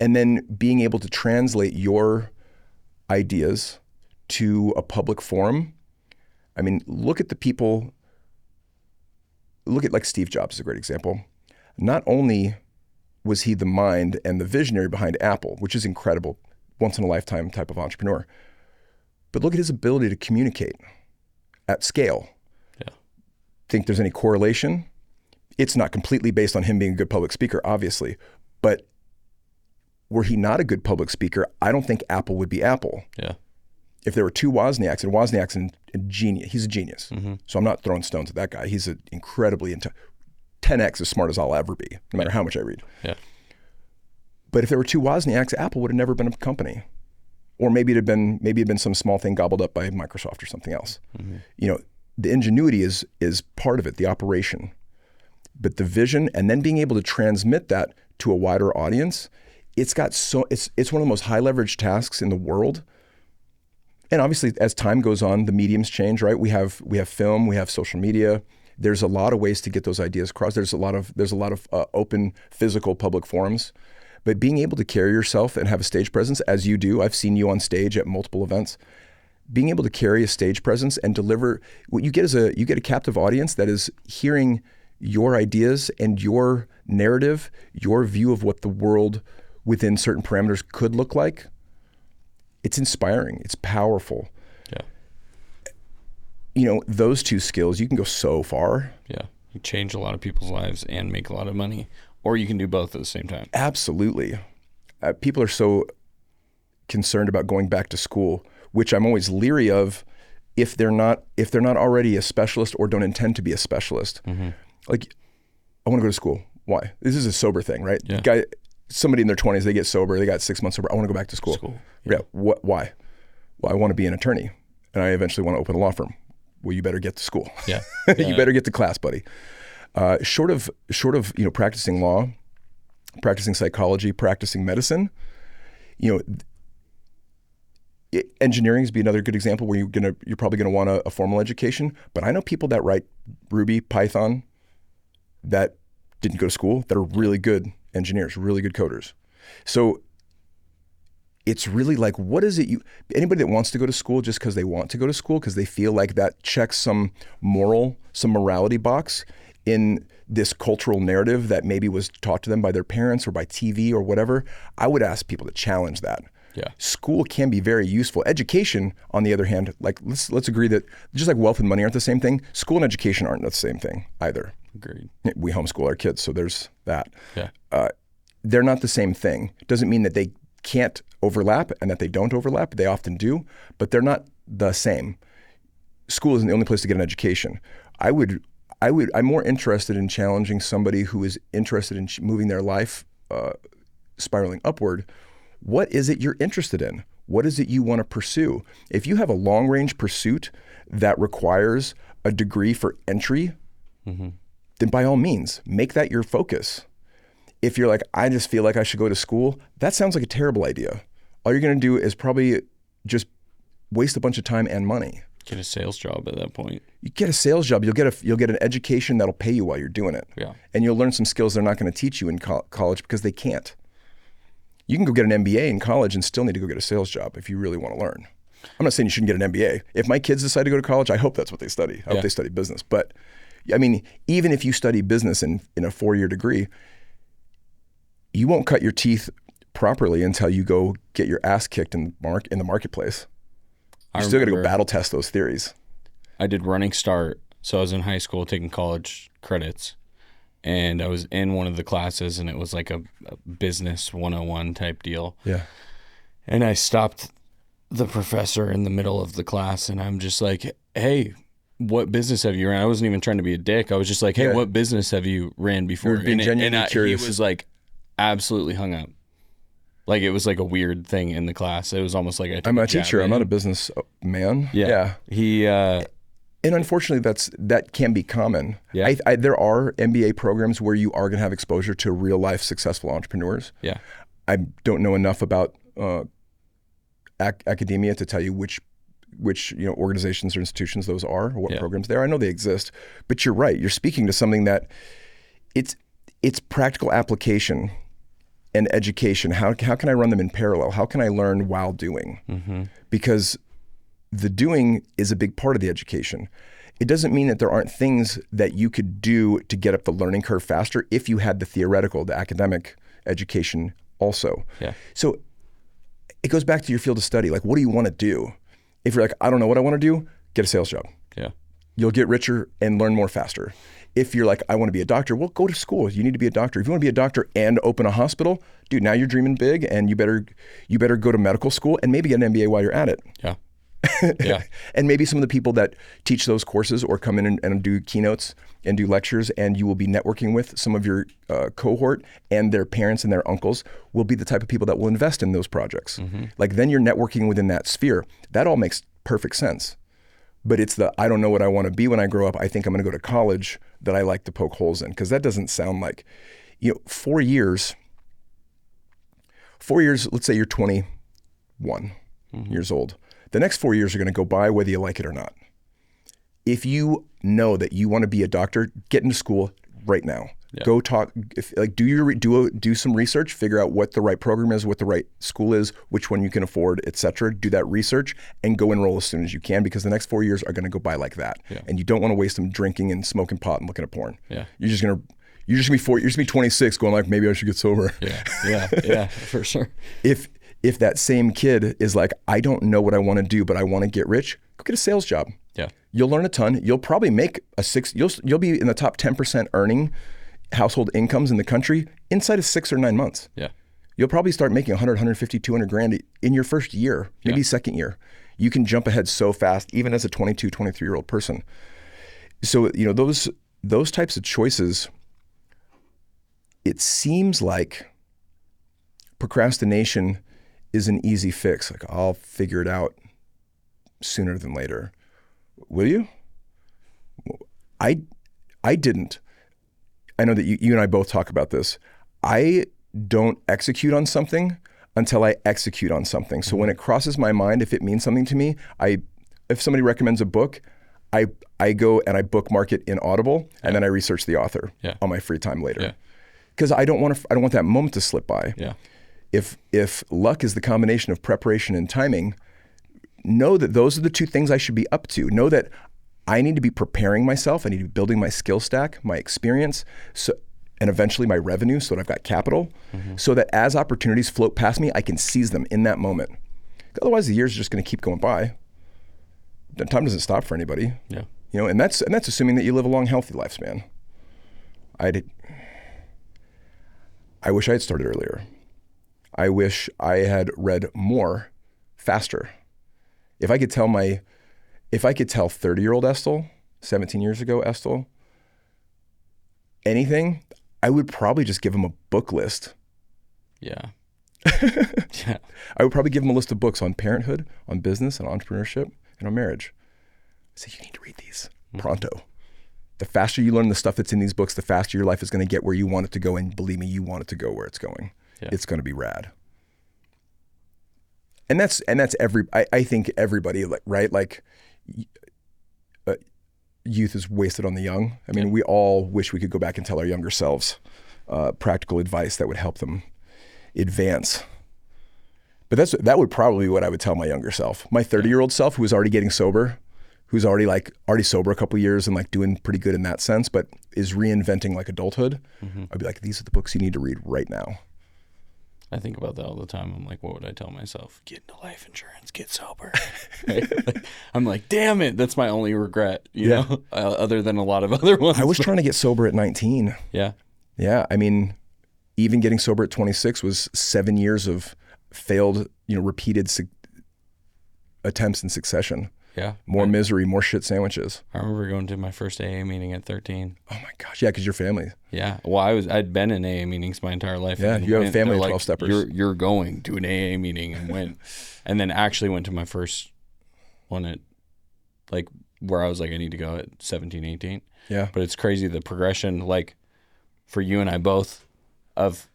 And then being able to translate your ideas to a public forum. Look at like Steve Jobs is a great example. Not only was he the mind and the visionary behind Apple, which is incredible, once in a lifetime type of entrepreneur, but look at his ability to communicate at scale. Yeah. Think there's any correlation? It's not completely based on him being a good public speaker, obviously, but were he not a good public speaker, I don't think Apple would be Apple. Yeah. If there were 2 Wozniaks, and Wozniak's a genius, he's a genius. So I'm not throwing stones at that guy. He's an incredibly 10x as smart as I'll ever be, no matter how much I read. Yeah. But if there were 2 Wozniaks, Apple would have never been a company. Or maybe it'd been some small thing gobbled up by Microsoft or something else. The ingenuity is part of it, the operation. But the vision, and then being able to transmit that to a wider audience, it's one of the most high leverage tasks in the world. And obviously, as time goes on, the mediums change, right? We have film, we have social media. There's a lot of ways to get those ideas across. There's a lot of open physical public forums. But being able to carry yourself and have a stage presence, as you do, I've seen you on stage at multiple events. Being able to carry a stage presence and deliver, what you get is you get a captive audience that is hearing your ideas and your narrative, your view of what the world within certain parameters could look like, it's inspiring. It's powerful. Yeah. You know, those two skills, you can go so far. Yeah. You change a lot of people's lives and make a lot of money, or you can do both at the same time. Absolutely. People are so concerned about going back to school, which I'm always leery of if they're not already a specialist or don't intend to be a specialist. Mm-hmm. Like, I want to go to school. Why? This is a sober thing, right? Yeah. Somebody in their 20s, they get sober, they got 6 months sober. I want to go back to school. Yeah. Why? Well, I want to be an attorney, and I eventually want to open a law firm. Well, you better get to school. Yeah. You better get to class, buddy. Short of practicing law, practicing psychology, practicing medicine, engineering is be another good example where you're probably gonna want a formal education. But I know people that write Ruby, Python, that didn't go to school, that are really good engineers, really good coders. So it's really like, what is it anybody that wants to go to school just because they want to go to school, because they feel like that checks some morality box in this cultural narrative that maybe was taught to them by their parents or by TV or whatever, I would ask people to challenge that. Yeah. School can be very useful. Education, on the other hand, like let's agree that just like wealth and money aren't the same thing, school and education aren't the same thing either. Agreed. We homeschool our kids, so there's that. Yeah. They're not the same thing. Doesn't mean that they can't overlap and that they don't overlap. They often do, but they're not the same. School isn't the only place to get an education. I'm more interested in challenging somebody who is interested in moving their life spiraling upward. What is it you're interested in? What is it you want to pursue? If you have a long-range pursuit that requires a degree for entry, mm-hmm. then by all means, make that your focus. If you're like, I just feel like I should go to school, that sounds like a terrible idea. All you're going to do is probably just waste a bunch of time and money. Get a sales job at that point. You get a sales job, you'll get an education that'll pay you while you're doing it. Yeah. And you'll learn some skills they're not going to teach you in college because they can't. You can go get an MBA in college and still need to go get a sales job if you really want to learn. I'm not saying you shouldn't get an MBA. If my kids decide to go to college, I hope that's what they study. I hope they study business. But I mean, even if you study business in a 4-year degree, you won't cut your teeth properly until you go get your ass kicked in the marketplace. You still got to go battle test those theories. I did Running Start. So I was in high school taking college credits, and I was in one of the classes, and it was like a business 101 type deal. Yeah. And I stopped the professor in the middle of the class, and I'm just like, hey, what business have you ran? I wasn't even trying to be a dick. I was just like, hey, what business have you ran before? You're being genuinely curious. He was like absolutely hung up. Like it was like a weird thing in the class. It was almost like I'm a teacher. I'm not a business man. Yeah. He and unfortunately, that can be common. Yeah. There are MBA programs where you are going to have exposure to real life successful entrepreneurs. Yeah. I don't know enough about academia to tell you which organizations or institutions those are, or what programs they are. I know they exist, but you're right. You're speaking to something that it's practical application and education. How can I run them in parallel? How can I learn while doing? Mm-hmm. Because the doing is a big part of the education. It doesn't mean that there aren't things that you could do to get up the learning curve faster if you had the theoretical, the academic education also. Yeah. So it goes back to your field of study. Like, what do you want to do? If you're like, I don't know what I want to do, get a sales job. Yeah. You'll get richer and learn more faster. If you're like, I want to be a doctor, well, go to school. You need to be a doctor. If you want to be a doctor and open a hospital, dude, now you're dreaming big, and you better go to medical school and maybe get an MBA while you're at it. Yeah. Yeah. And maybe some of the people that teach those courses or come in and do keynotes and do lectures, and you will be networking with some of your cohort, and their parents and their uncles will be the type of people that will invest in those projects. Mm-hmm. Like, then you're networking within that sphere. That all makes perfect sense. But it's I don't know what I want to be when I grow up. I think I'm going to go to college that I like to poke holes in, because that doesn't sound like, 4 years, let's say you're 21 years old. The next 4 years are going to go by whether you like it or not. If you know that you want to be a doctor, get into school right now. Yeah. Go talk, do some research, figure out what the right program is, what the right school is, which one you can afford, etc. Do that research and go enroll as soon as you can, because the next 4 years are going to go by like that. Yeah. And you don't want to waste them drinking and smoking pot and looking at porn. Yeah. You're just gonna be 26 going like, maybe I should get sober. Yeah, for sure. If that same kid is like, I don't know what I want to do, but I want to get rich, go get a sales job. Yeah. You'll learn a ton. You'll probably make you'll be in the top 10% earning household incomes in the country inside of 6 or 9 months. Yeah. You'll probably start making 100, 150, 200 grand in your first year, maybe second year. You can jump ahead so fast, even as a 22, 23-year-old person. So, those types of choices, it seems like procrastination is an easy fix. Like, I'll figure it out sooner than later. Will you? I didn't. I know that you and I both talk about this. I don't execute on something until I execute on something. So when it crosses my mind, if it means something to me, if somebody recommends a book, I go and I bookmark it in Audible, and then I research the author on my free time later. Because I don't want that moment to slip by. Yeah. If luck is the combination of preparation and timing, know that those are the two things I should be up to. Know that I need to be preparing myself. I need to be building my skill stack, my experience, and eventually my revenue, so that I've got capital, so that as opportunities float past me, I can seize them in that moment. Otherwise, the years are just going to keep going by. Time doesn't stop for anybody. Yeah. And that's assuming that you live a long, healthy lifespan. I wish I had started earlier. I wish I had read more, faster. If I could tell 30-year-old Estil, 17 years ago Estil, anything, I would probably just give him a book list. Yeah. I would probably give him a list of books on parenthood, on business, on entrepreneurship, and on marriage. I say, you need to read these pronto. The faster you learn the stuff that's in these books, the faster your life is going to get where you want it to go. And believe me, you want it to go where it's going. Yeah. It's going to be rad. And that's I think everybody, right? Like, youth is wasted on the young. I mean, we all wish we could go back and tell our younger selves practical advice that would help them advance. But that would probably be what I would tell my younger self. My 30-year-old self, who was already getting sober, who's already sober a couple of years and like doing pretty good in that sense, but is reinventing like adulthood. I'd be like, these are the books you need to read right now. I think about that all the time. I'm like, what would I tell myself? Get into life insurance, get sober. Right? I'm like, damn it. That's my only regret, you know, other than a lot of other ones. I was trying to get sober at 19. Yeah. Yeah. I mean, even getting sober at 26 was 7 years of failed, repeated attempts in succession. Yeah. More misery, more shit sandwiches. I remember going to my first AA meeting at 13. Oh my gosh. Yeah, because your family. Yeah. Well, I'd been in AA meetings my entire life. Yeah, you have a family of 12 steppers. You're going to an AA meeting and went. And then actually went to my first one at like where I was like, I need to go at 17, 18. Yeah. But it's crazy the progression, like for you and I both, of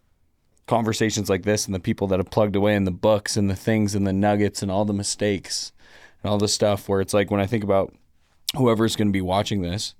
conversations like this and the people that have plugged away in the books and the things and the nuggets and all the mistakes and all the stuff, where it's like when I think about whoever's going to be watching this,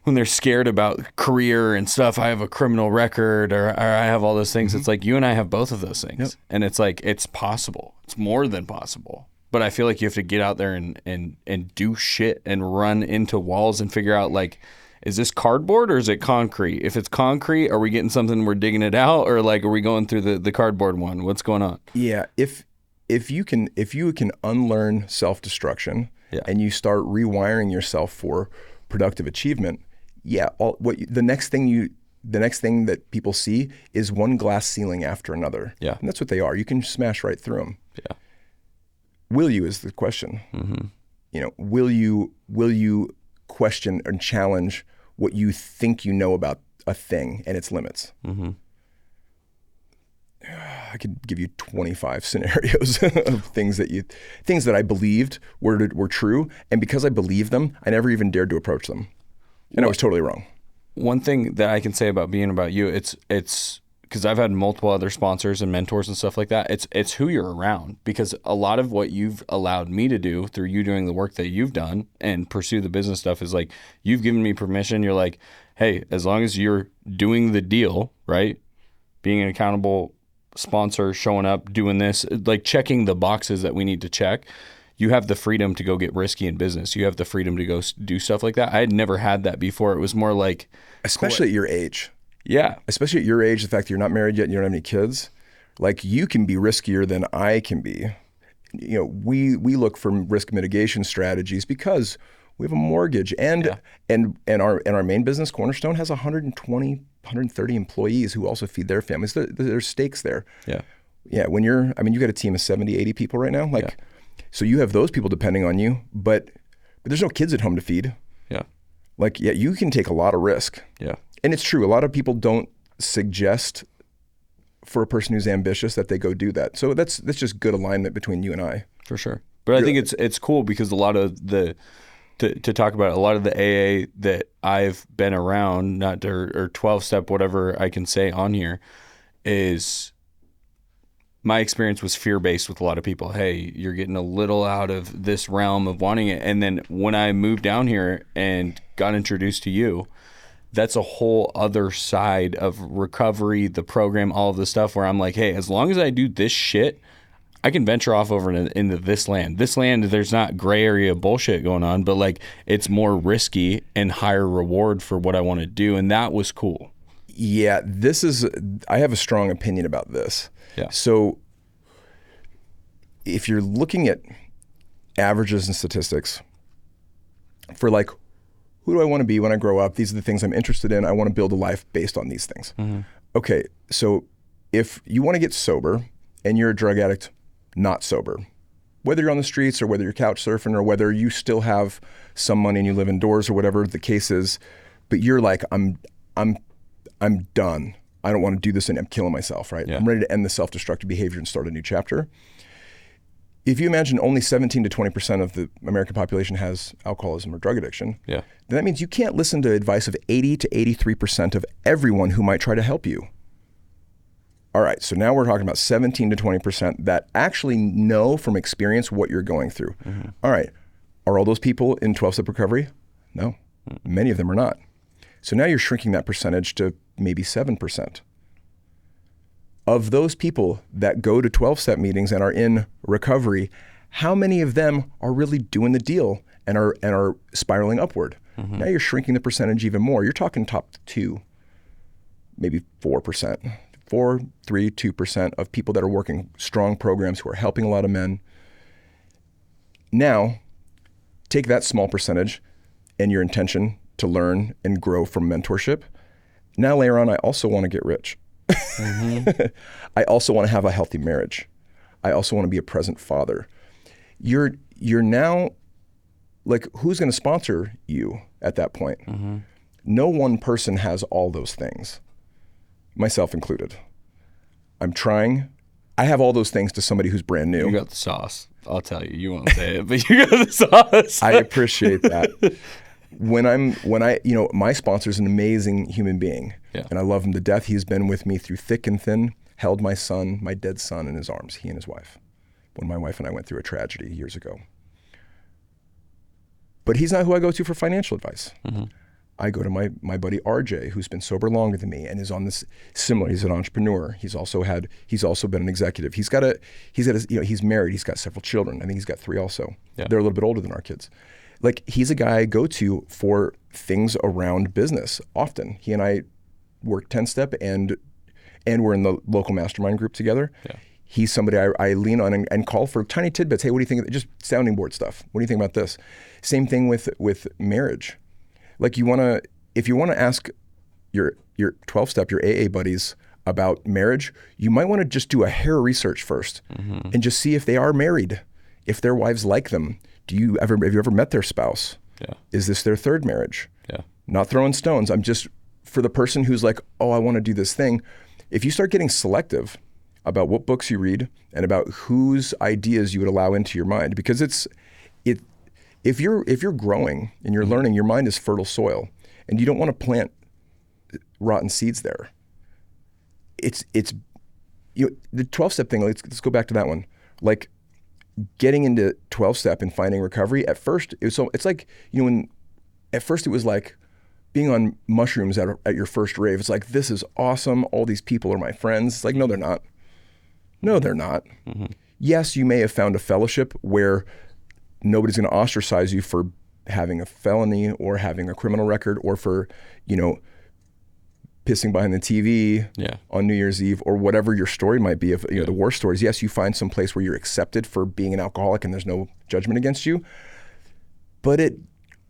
when they're scared about career and stuff, I have a criminal record or I have all those things. It's like you and I have both of those things. Yep. And it's like, it's possible. It's more than possible. But I feel like you have to get out there and do shit and run into walls and figure out, like, is this cardboard or is it concrete? If it's concrete, are we getting something, we're digging it out, or like, are we going through the cardboard one? What's going on? Yeah. If you can unlearn self-destruction and you start rewiring yourself for productive achievement, the next thing that people see is one glass ceiling after another. Yeah. And that's what they are. You can smash right through them. Yeah. Will you is the question. Will you question and challenge what you think you know about a thing and its limits? I could give you 25 scenarios of things that I believed were true, and because I believed them, I never even dared to approach them, and I was totally wrong. One thing that I can say about you, it's because I've had multiple other sponsors and mentors and stuff like that. It's who you're around, because a lot of what you've allowed me to do through you doing the work that you've done and pursue the business stuff is like, you've given me permission. You're like, hey, as long as you're doing the deal, right? Being an accountable sponsor, showing up, doing this, like checking the boxes that we need to check, you have the freedom to go get risky in business. You have the freedom to go do stuff like that. I had never had that before. It was more like, especially at your age. Yeah. Especially at your age, the fact that you're not married yet and you don't have any kids, like you can be riskier than I can be. You know, we look for risk mitigation strategies because we have a mortgage and our main business, Cornerstone, has 120, 130 employees who also feed their families. There's stakes there. Yeah. Yeah. When you got a team of 70, 80 people right now. Like, so you have those people depending on you, but there's no kids at home to feed. Yeah. Like, yeah, you can take a lot of risk. Yeah. And it's true. A lot of people don't suggest for a person who's ambitious that they go do that. So that's just good alignment between you and I. For sure. But I think it's cool because a lot of to talk about a lot of the AA that I've been around, or 12-step, whatever I can say on here, is my experience was fear-based with a lot of people. Hey, you're getting a little out of this realm of wanting it. And then when I moved down here and got introduced to you, that's a whole other side of recovery, the program, all of the stuff where I'm like, hey, as long as I do this shit, I can venture off over into this land. This land, there's not gray area bullshit going on, but like it's more risky and higher reward for what I want to do. And that was cool. Yeah, I have a strong opinion about this. Yeah. So if you're looking at averages and statistics for like, who do I want to be when I grow up? These are the things I'm interested in. I want to build a life based on these things. Mm-hmm. Okay, so if you want to get sober and you're a drug addict, not sober, whether you're on the streets or whether you're couch surfing or whether you still have some money and you live indoors or whatever the case is, but you're like, I'm done. I don't want to do this and I'm killing myself, right? Yeah. I'm ready to end the self-destructive behavior and start a new chapter. If you imagine only 17 to 20% of the American population has alcoholism or drug addiction, then that means you can't listen to advice of 80 to 83% of everyone who might try to help you. All right, so now we're talking about 17 to 20% that actually know from experience what you're going through. Mm-hmm. All right, are all those people in 12-step recovery? No, many of them are not. So now you're shrinking that percentage to maybe 7%. Of those people that go to 12-step meetings and are in recovery, how many of them are really doing the deal and are spiraling upward? Mm-hmm. Now you're shrinking the percentage even more. You're talking top 2, maybe 4%. 4, 3, 2% of people that are working strong programs who are helping a lot of men. Now, take that small percentage and your intention to learn and grow from mentorship. Now later on, I also want to get rich. Mm-hmm. I also want to have a healthy marriage. I also want to be a present father. You're now, like, who's going to sponsor you at that point? Mm-hmm. No one person has all those things, myself included. I'm trying. I have all those things to somebody who's brand new. You got the sauce. I'll tell you. You won't say it, but you got the sauce. I appreciate that. My sponsor is an amazing human being, and I love him to death. He's been with me through thick and thin, held my son, my dead son, in his arms, he and his wife, when my wife and I went through a tragedy years ago. But he's not who I go to for financial advice. Mm-hmm. I go to my buddy RJ, who's been sober longer than me and is on this similar. He's an entrepreneur. He's also been an executive. He's married. He's got several children. I think he's got 3 also. Yeah. They're a little bit older than our kids. Like, he's a guy I go to for things around business often. He and I work 10-step and we're in the local mastermind group together. Yeah. He's somebody I lean on and call for tiny tidbits. Hey, what do you think of just sounding board stuff? What do you think about this? Same thing with marriage. Like, if you want to ask your 12-step, your AA buddies about marriage, you might want to just do a hair research first, mm-hmm. and just see if they are married, if their wives like them. Have you ever met their spouse? Yeah. Is this their 3rd marriage? Yeah. Not throwing stones. I'm just, for the person who's like, oh, I want to do this thing. If you start getting selective about what books you read and about whose ideas you would allow into your mind, because if you're growing and you're learning, your mind is fertile soil, and you don't want to plant rotten seeds there. It's the 12-step thing. Let's go back to that one. Like, getting into 12-step and finding recovery, at first it's like, when at first it was like being on mushrooms at your first rave. It's like, this is awesome. All these people are my friends. It's like, no, they're not. No, they're not. Mm-hmm. Yes, you may have found a fellowship where nobody's going to ostracize you for having a felony or having a criminal record or for, pissing behind the TV on New Year's Eve or whatever your story might be of the war stories. Yes, you find some place where you're accepted for being an alcoholic and there's no judgment against you. But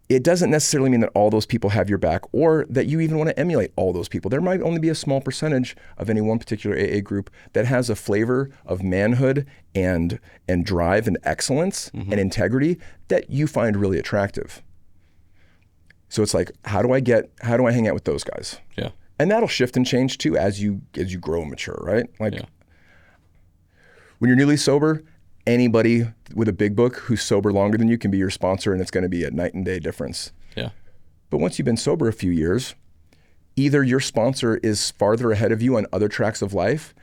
it doesn't necessarily mean that all those people have your back or that you even want to emulate all those people. There might only be a small percentage of any one particular AA group that has a flavor of manhood and drive and excellence and integrity that you find really attractive. So it's like, how do I hang out with those guys? Yeah. And that'll shift and change too as you grow and mature, right? Like when you're newly sober, anybody with a big book who's sober longer than you can be your sponsor, and it's going to be a night and day difference. Yeah. But once you've been sober a few years, either your sponsor is farther ahead of you on other tracks of life,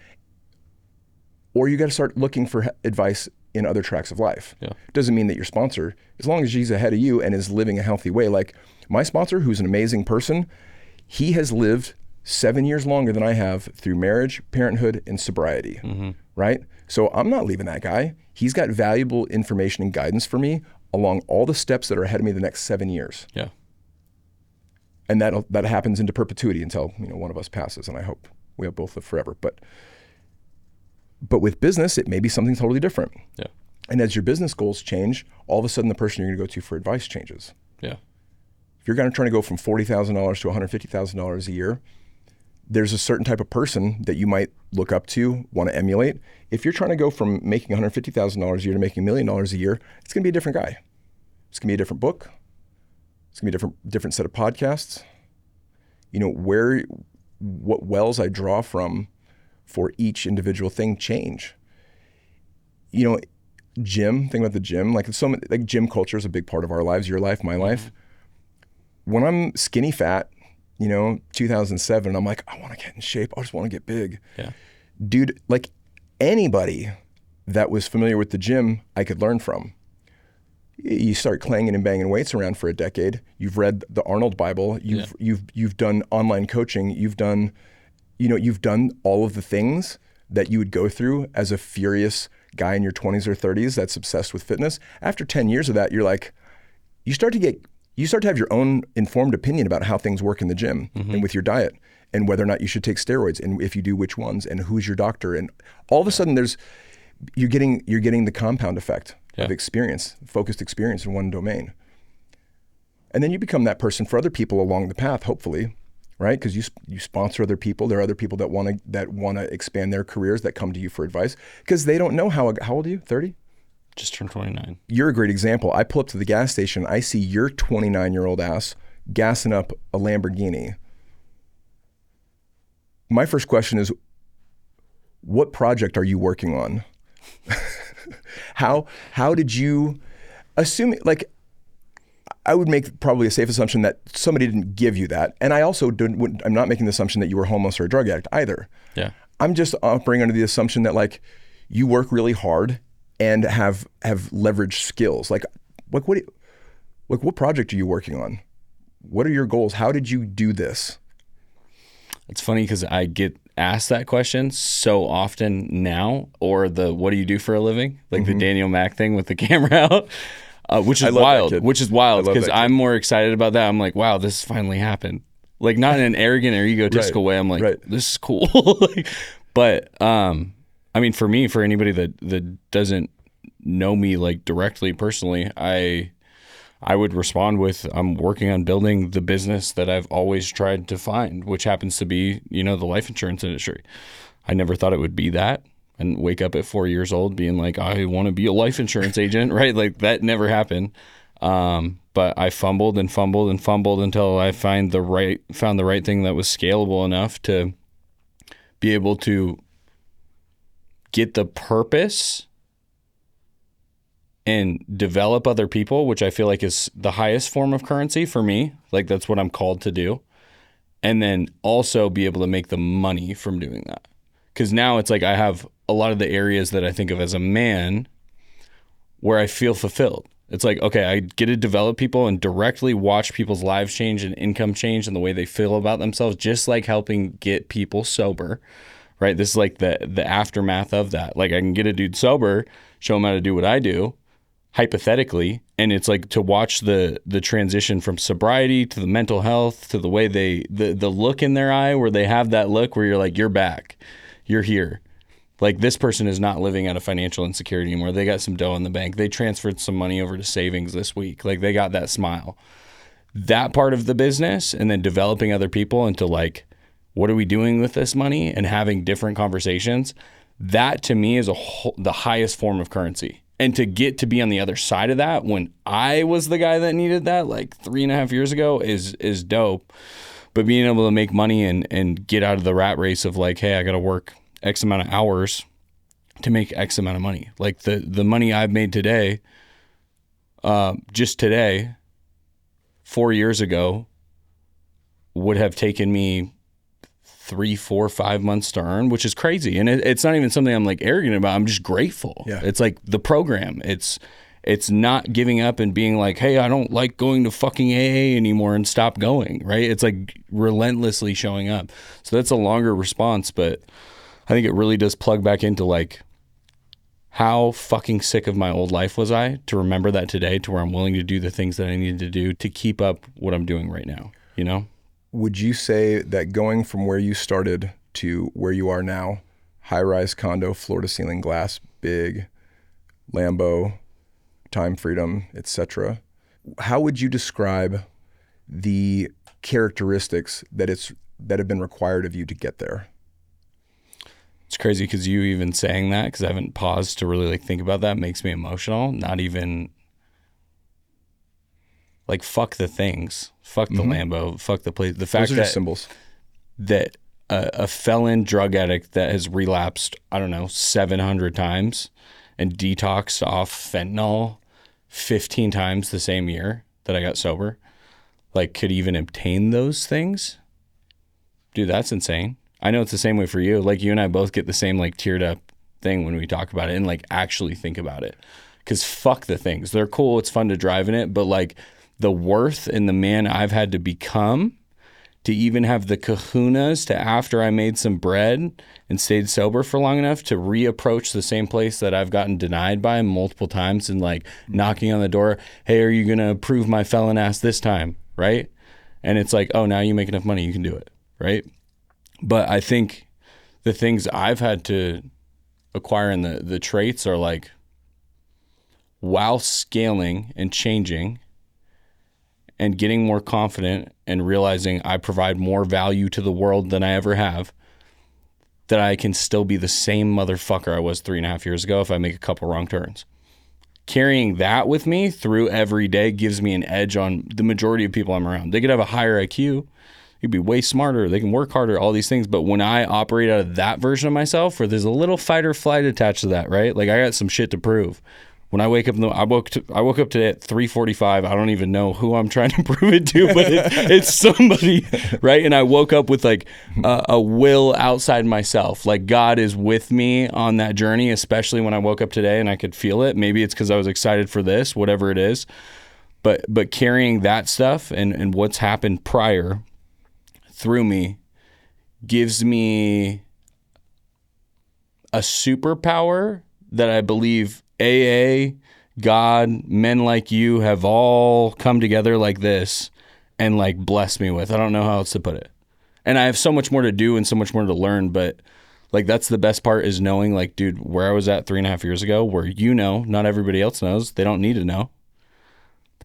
or you got to start looking for advice in other tracks of life. Yeah. Doesn't mean that your sponsor, as long as he's ahead of you and is living a healthy way, like my sponsor, who's an amazing person, he has lived 7 years longer than I have through marriage, parenthood, and sobriety, right? So I'm not leaving that guy. He's got valuable information and guidance for me along all the steps that are ahead of me the next 7 years. Yeah. And that happens into perpetuity until one of us passes, and I hope we have both live forever. But with business, it may be something totally different. Yeah. And as your business goals change, all of a sudden the person you're going to go to for advice changes. Yeah. If you're trying to go from $40,000 to $150,000 a year, there's a certain type of person that you might look up to, want to emulate. If you're trying to go from making $150,000 a year to making $1 million a year, it's going to be a different guy. It's going to be a different book. It's going to be a different set of podcasts. What wells I draw from for each individual thing change. Gym, think about the gym. Like gym culture is a big part of our lives, your life, my life. When I'm skinny fat, 2007, I'm like, I want to get in shape. I just want to get big. Yeah. Dude, like anybody that was familiar with the gym, I could learn from. You start clanging and banging weights around for a decade. You've read the Arnold Bible. You've done online coaching. You've done all of the things that you would go through as a furious guy in your 20s or 30s that's obsessed with fitness. After 10 years of that, you're like, you start to have your own informed opinion about how things work in the gym and with your diet and whether or not you should take steroids and if you do, which ones and who's your doctor. And all of a sudden you're getting the compound effect of experience, focused experience in one domain. And then you become that person for other people along the path, hopefully, right? Because you sponsor other people. There are other people that want to expand their careers that come to you for advice because they don't know how old are you? 30? Just turned 29. You're a great example. I pull up to the gas station. I see your 29-year-old ass gassing up a Lamborghini. My first question is, what project are you working on? How did you assume, like, I would make probably a safe assumption that somebody didn't give you that. And I also I'm not making the assumption that you were homeless or a drug addict either. Yeah. I'm just operating under the assumption that like you work really hard and have leveraged skills. Like what project are you working on? What are your goals? How did you do this? It's funny because I get asked that question so often now, or what do you do for a living? Like the Daniel Mack thing with the camera out, which is wild because I'm more excited about that. I'm like, wow, this finally happened. Like not in an arrogant or egotistical way. I'm like, this is cool. But I mean, for anybody that doesn't know me like directly personally, I would respond with, I'm working on building the business that I've always tried to find, which happens to be, the life insurance industry. I never thought it would be that, and wake up at 4 years old being like, I want to be a life insurance agent, right? Like that never happened. But I fumbled and fumbled and fumbled until I found the right thing that was scalable enough to be able to get the purpose and develop other people, which I feel like is the highest form of currency for me. Like that's what I'm called to do. And then also be able to make the money from doing that. Because now it's like I have a lot of the areas that I think of as a man where I feel fulfilled. It's like, okay, I get to develop people and directly watch people's lives change and income change and the way they feel about themselves, just like helping get people sober, right? This is like the aftermath of that. Like I can get a dude sober, show him how to do what I do, hypothetically, and it's like to watch the transition from sobriety to the mental health to the way the look in their eye where they have that look where you're like, you're back, you're here. Like this person is not living out of financial insecurity anymore. They got some dough in the bank. They transferred some money over to savings this week. Like they got that smile. That part of the business, and then developing other people into like, what are we doing with this money, and having different conversations. That to me is the highest form of currency. And to get to be on the other side of that when I was the guy that needed that like 3.5 years ago is dope. But being able to make money and get out of the rat race of like, hey, I got to work X amount of hours to make X amount of money. Like the money I've made today, just today, 4 years ago, would have taken me 3, 4, 5 months to earn, which is crazy. And it's not even something I'm like arrogant about. I'm just grateful. Yeah. It's like the program. It's not giving up and being like, hey, I don't like going to fucking AA anymore and stop going, right? It's like relentlessly showing up. So that's a longer response, but I think it really does plug back into like, how fucking sick of my old life was I to remember that today, to where I'm willing to do the things that I need to do to keep up what I'm doing right now, you know? Would you say that going from where you started to where you are now, high-rise condo, floor-to-ceiling glass, big, Lambo, time freedom, etc., how would you describe the characteristics that have been required of you to get there? It's crazy because you even saying that, because I haven't paused to really like think about that, makes me emotional. Not even like fuck the things, fuck the Lambo, fuck the place. The fact Those are just symbols. that a felon drug addict that has relapsed, I don't know, 700 times and detoxed off fentanyl 15 times the same year that I got sober, like could even obtain those things. Dude, that's insane. I know it's the same way for you. Like you and I both get the same like teared up thing when we talk about it and like actually think about it. Cause fuck the things. They're cool. It's fun to drive in it. But like the worth and the man I've had to become to even have the kahunas to, after I made some bread and stayed sober for long enough, to reapproach the same place that I've gotten denied by multiple times and like knocking on the door. Hey, are you going to approve my felon ass this time? Right. And it's like, oh, now you make enough money, you can do it. Right. But I think the things I've had to acquire in the traits are like, while scaling and changing and getting more confident and realizing I provide more value to the world than I ever have, that I can still be the same motherfucker I was 3.5 years ago if I make a couple wrong turns. Carrying that with me through every day gives me an edge on the majority of people I'm around. They could have a higher IQ. You'd be way smarter. They can work harder, all these things. But when I operate out of that version of myself, where there's a little fight or flight attached to that, right? Like I got some shit to prove. When I wake up, I woke up today at 3:45. I don't even know who I'm trying to prove it to, but it's somebody, right? And I woke up with like a will outside myself. Like God is with me on that journey, especially when I woke up today and I could feel it. Maybe it's because I was excited for this, whatever it is. But carrying that stuff and what's happened prior through me gives me a superpower that I believe AA, God, men like you have all come together like this and like blessed me with. I don't know how else to put it. And I have so much more to do and so much more to learn, but like that's the best part, is knowing like, dude, where I was at 3.5 years ago, where not everybody else knows. They don't need to know.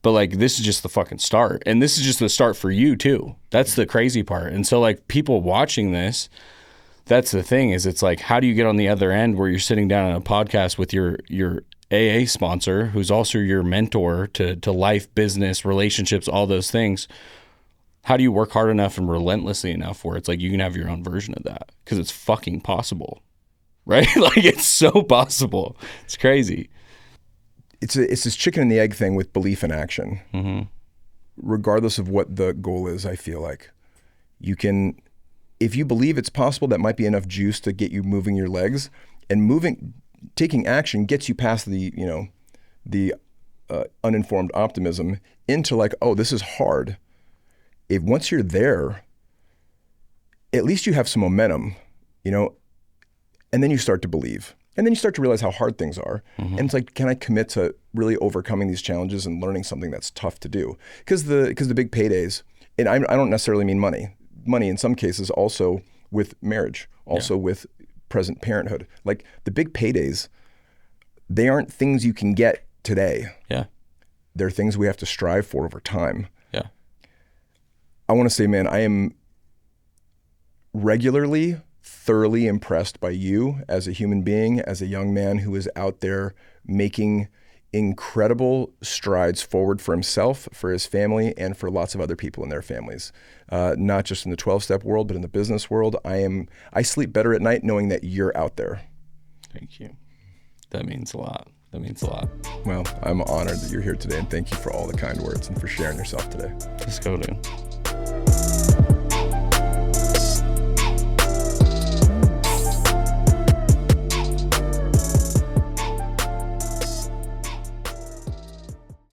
But like, this is just the fucking start. And this is just the start for you too. That's the crazy part. And so like people watching this, that's the thing, is it's like, how do you get on the other end where you're sitting down on a podcast with your AA sponsor, who's also your mentor to life, business, relationships, all those things? How do you work hard enough and relentlessly enough where it's like you can have your own version of that? Because it's fucking possible, right? Like it's so possible. It's crazy. It's this chicken and the egg thing with belief and action. Mm-hmm. Regardless of what the goal is, I feel like you can, if you believe it's possible, that might be enough juice to get you moving your legs, and taking action gets you past the uninformed optimism into like, oh, this is hard. If once you're there, at least you have some momentum, you know, and then you start to believe. And then you start to realize how hard things are. And it's like, can I commit to really overcoming these challenges and learning something that's tough to do? Because the big paydays, and I don't necessarily mean money. Money in some cases also with marriage, also with present parenthood. Like the big paydays, they aren't things you can get today. Yeah. They're things we have to strive for over time. Yeah. I want to say, man, I am regularly thoroughly impressed by you as a human being, as a young man who is out there making incredible strides forward for himself, for his family, and for lots of other people in their families. Not just in the 12-step world, but in the business world. I sleep better at night knowing that you're out there. Thank you. That means a lot. That means a lot. Well, I'm honored that you're here today, and thank you for all the kind words and for sharing yourself today. Let's go, dude.